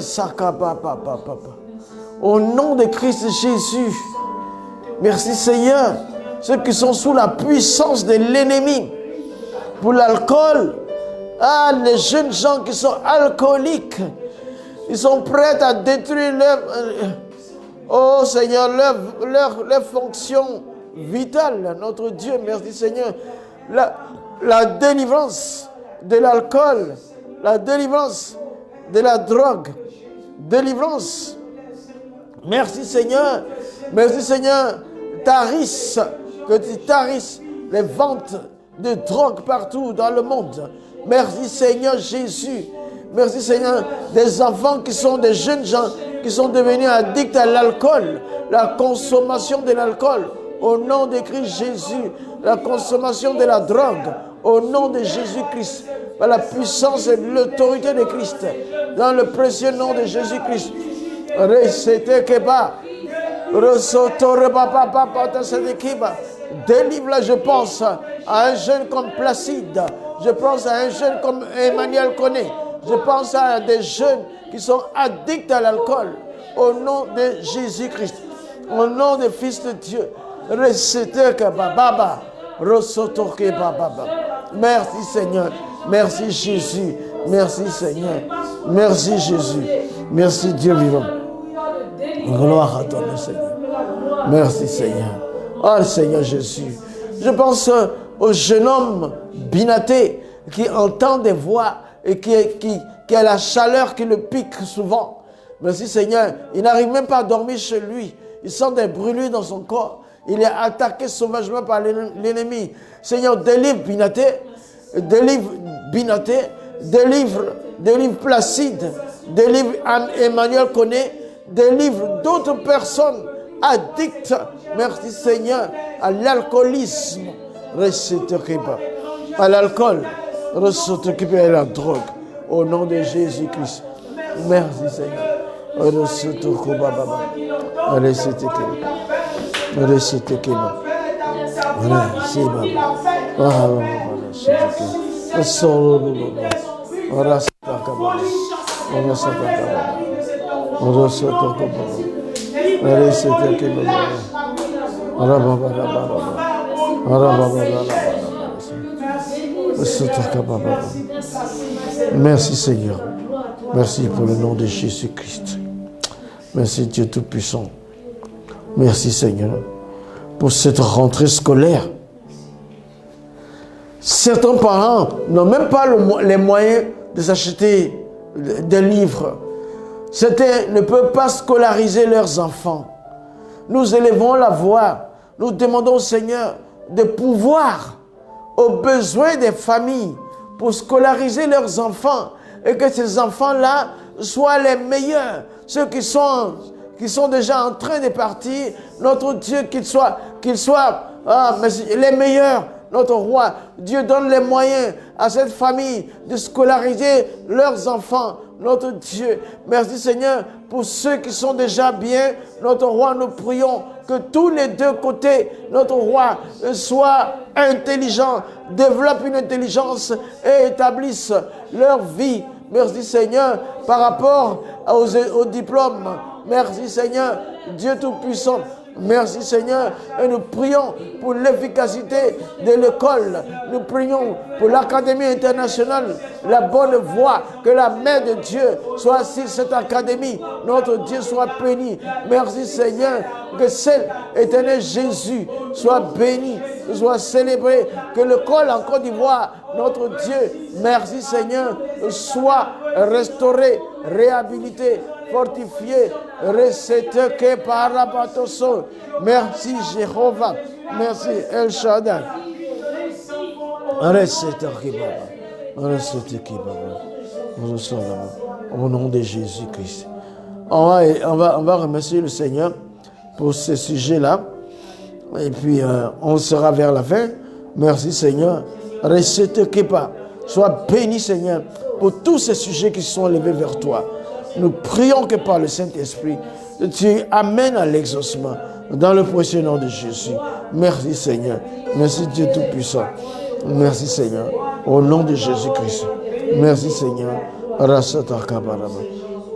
au nom de Christ Jésus. Merci Seigneur. Ceux qui sont sous la puissance de l'ennemi. Pour l'alcool, les jeunes gens qui sont alcooliques, ils sont prêts à détruire oh Seigneur, leur fonction vitale. Notre Dieu, merci Seigneur. La délivrance de l'alcool, la délivrance de la drogue, délivrance. Merci Seigneur. Merci Seigneur. Tarisse, que tu tarisses les ventes de drogue partout dans le monde. Merci Seigneur Jésus. Merci Seigneur, des enfants qui sont des jeunes gens qui sont devenus addicts à l'alcool, la consommation de l'alcool. Au nom de Christ Jésus, la consommation de la drogue, au nom de Jésus-Christ, par la puissance et l'autorité de Christ, dans le précieux nom de Jésus-Christ. Délivre-la, je pense à un jeune comme Placide, je pense à un jeune comme Emmanuel Koné, je pense à des jeunes qui sont addicts à l'alcool, au nom de Jésus-Christ, au nom du Fils de Dieu. Merci Seigneur, merci Jésus, merci Seigneur, merci Jésus, merci Dieu vivant. Gloire à toi, Seigneur. Merci Seigneur. Oh Seigneur Jésus. Je pense au jeune homme Binaté qui entend des voix et qui a la chaleur qui le pique souvent. Merci Seigneur. Il n'arrive même pas à dormir chez lui. Il sent des brûlures dans son corps. Il est attaqué sauvagement par l'ennemi. Seigneur, délivre Binaté, délivre Placide, délivre Emmanuel Koné, délivre d'autres personnes addictes, merci Seigneur, à l'alcoolisme, à l'alcool, à la drogue, au nom de Jésus-Christ. Merci Seigneur. Merci Seigneur. Merci pour le nom de Jésus-Christ. Merci Dieu Tout-Puissant. Merci Seigneur pour cette rentrée scolaire. Certains parents n'ont même pas les moyens de s'acheter des livres. Certains ne peuvent pas scolariser leurs enfants. Nous élevons la voix. Nous demandons au Seigneur de pouvoir aux besoins des familles pour scolariser leurs enfants et que ces enfants-là soient les meilleurs. Ceux qui sont déjà en train de partir, notre Dieu, qu'ils soient les meilleurs. Notre roi, Dieu donne les moyens à cette famille de scolariser leurs enfants. Notre Dieu, merci Seigneur pour ceux qui sont déjà bien. Notre roi, nous prions que tous les deux côtés, notre roi soit intelligent, développe une intelligence et établisse leur vie. Merci Seigneur par rapport aux diplômes. Merci Seigneur, Dieu Tout-Puissant. Merci Seigneur et nous prions pour l'efficacité de l'école. Nous prions pour l'Académie internationale, la bonne voie, que la main de Dieu soit sur cette académie. Notre Dieu soit béni. Merci Seigneur que cet éternel Jésus soit béni, soit célébré. Que l'école en Côte d'Ivoire, notre Dieu, merci Seigneur, soit restauré, réhabilité, fortifié, recette que par la batoso. Merci Jéhovah, merci El Shaddai. Au nom de Jésus-Christ. On va remercier le Seigneur pour ce sujet-là. Et puis on sera vers la fin. Merci Seigneur. Recette que pas. Sois béni Seigneur pour tous ces sujets qui sont levés vers toi. Nous prions que par le Saint-Esprit, tu amènes à l'exaucement dans le précieux nom de Jésus. Merci Seigneur. Merci Dieu Tout-Puissant. Merci Seigneur. Au nom de Jésus-Christ. Merci Seigneur.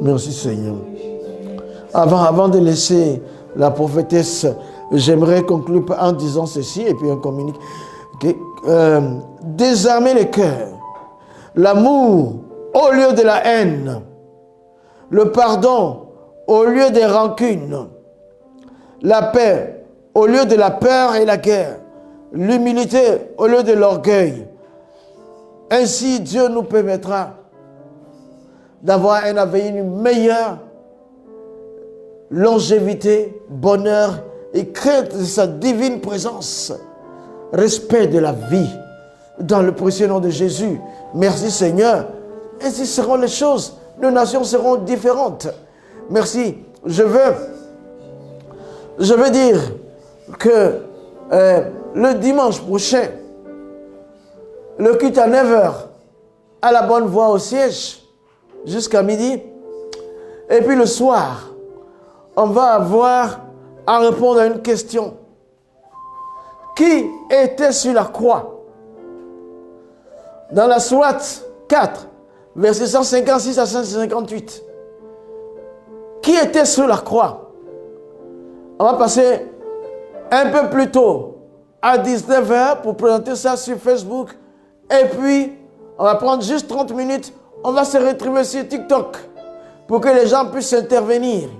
Merci Seigneur. Avant de laisser la prophétesse, j'aimerais conclure en disant ceci et puis on communique. Désarmer les cœurs. L'amour au lieu de la haine. Le pardon au lieu des rancunes, la paix au lieu de la peur et la guerre, l'humilité au lieu de l'orgueil. Ainsi, Dieu nous permettra d'avoir un avenir meilleur, longévité, bonheur et crainte de sa divine présence, respect de la vie, dans le précieux nom de Jésus. Merci Seigneur. ainsi seront les choses. Nos nations seront différentes. Merci. Je veux dire que le dimanche prochain, le culte à 9h, à la bonne voie au siège, jusqu'à midi. Et puis le soir, on va avoir à répondre à une question. Qui était sur la croix? Dans la sourate 4, versets 156 à 158. Qui était sur la croix? On va passer un peu plus tôt, à 19h, pour présenter ça sur Facebook. Et puis, on va prendre juste 30 minutes. On va se retrouver sur TikTok pour que les gens puissent intervenir.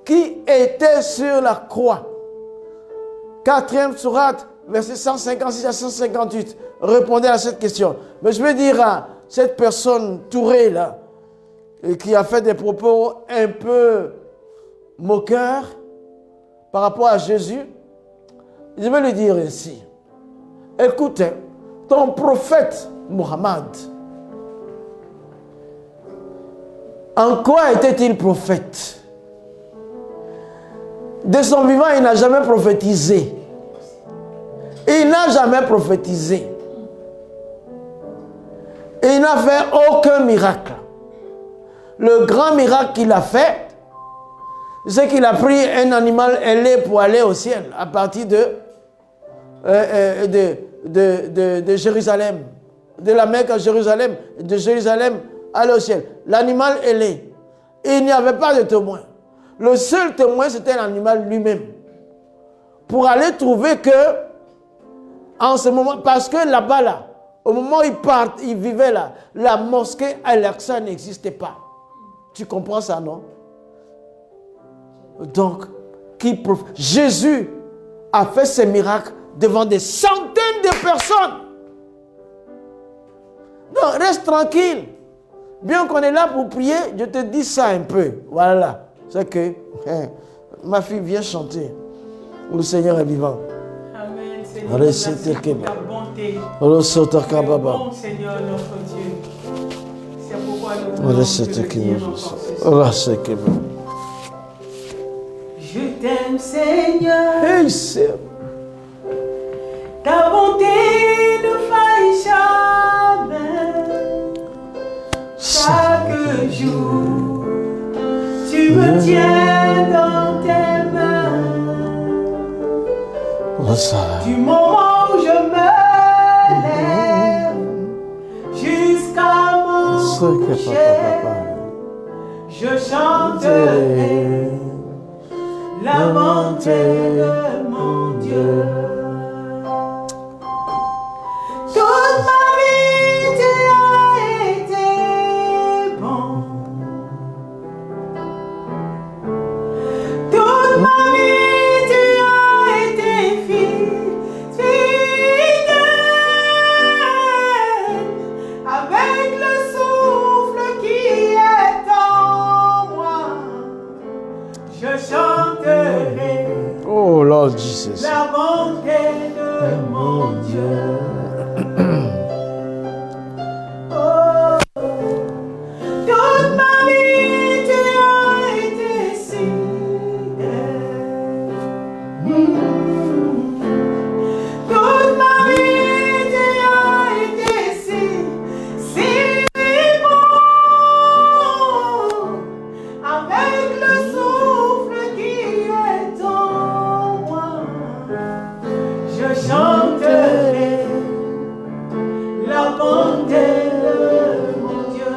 Qui était sur la croix? 4e sourate, versets 156 à 158. Répondez à cette question. Mais je vais dire à cette personne Touré là, qui a fait des propos un peu moqueurs par rapport à Jésus, je vais lui dire ainsi. Écoute, ton prophète Mohammed, en quoi était-il prophète? De son vivant, il n'a jamais prophétisé. Il n'a jamais prophétisé. Il n'a fait aucun miracle. Le grand miracle qu'il a fait, c'est qu'il a pris un animal ailé pour aller au ciel à partir de Jérusalem. De la Mecque à Jérusalem, de Jérusalem aller au ciel. L'animal ailé. Il n'y avait pas de témoin. Le seul témoin, c'était l'animal lui-même. Pour aller trouver que, en ce moment, parce que là-bas, là, au moment où il vivait là, la mosquée Al-Aqsa n'existait pas. Tu comprends ça, non? Donc, Jésus a fait ses miracles devant des centaines de personnes. Donc, reste tranquille. Bien qu'on est là pour prier, je te dis ça un peu. Voilà. C'est que ma fille vient chanter. Le Seigneur est vivant. Amen. Seigneur, merci pour ta bonté. Tu es bon, Seigneur, notre Dieu. C'est pourquoi nous voulons te le dire encore ce soir. Je t'aime, Seigneur. Hey, Seigneur. Ta bonté ne faillit jamais. Chaque jour, tu me tiens dans tes mains. Du moment où je me lève jusqu'à mon coucher, je chanterai la bonté de mon Dieu. Toute ma vie, tu as été bon. Toute ma vie, tu as été fidèle. Avec le souffle qui est en moi, je chanterai. Oh Lord Jesus. La bonté de mon Dieu. Oh, toute ma vie, tu as été si fidèle. Toute ma vie, tu as été si bon. Avec le souffle qui est en moi, je chanterai la bonté de mon Dieu.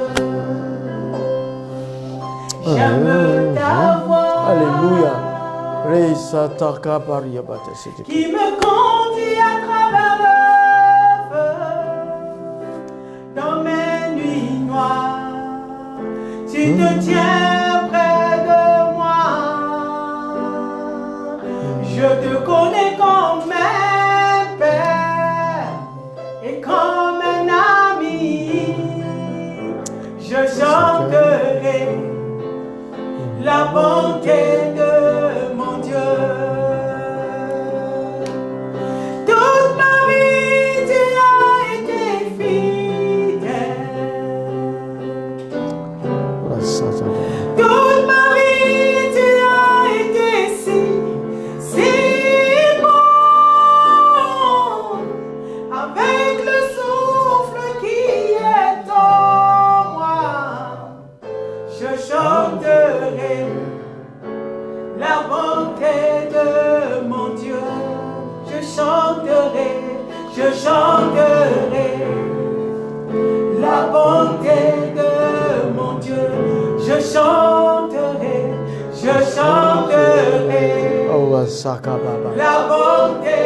J'aime ta voix. Alléluia. Qui me conduit à travers le feu. Dans mes nuits noires, tu te tiens près de moi. Je te connais comme un père et comme un ami. Je chanterai la bonté de mon Dieu. Toute ma vie, tu as été fidèle. je chanterai la bonté de mon Dieu. Je chanterai, je chanterai Oh, Saka Baba. la bonté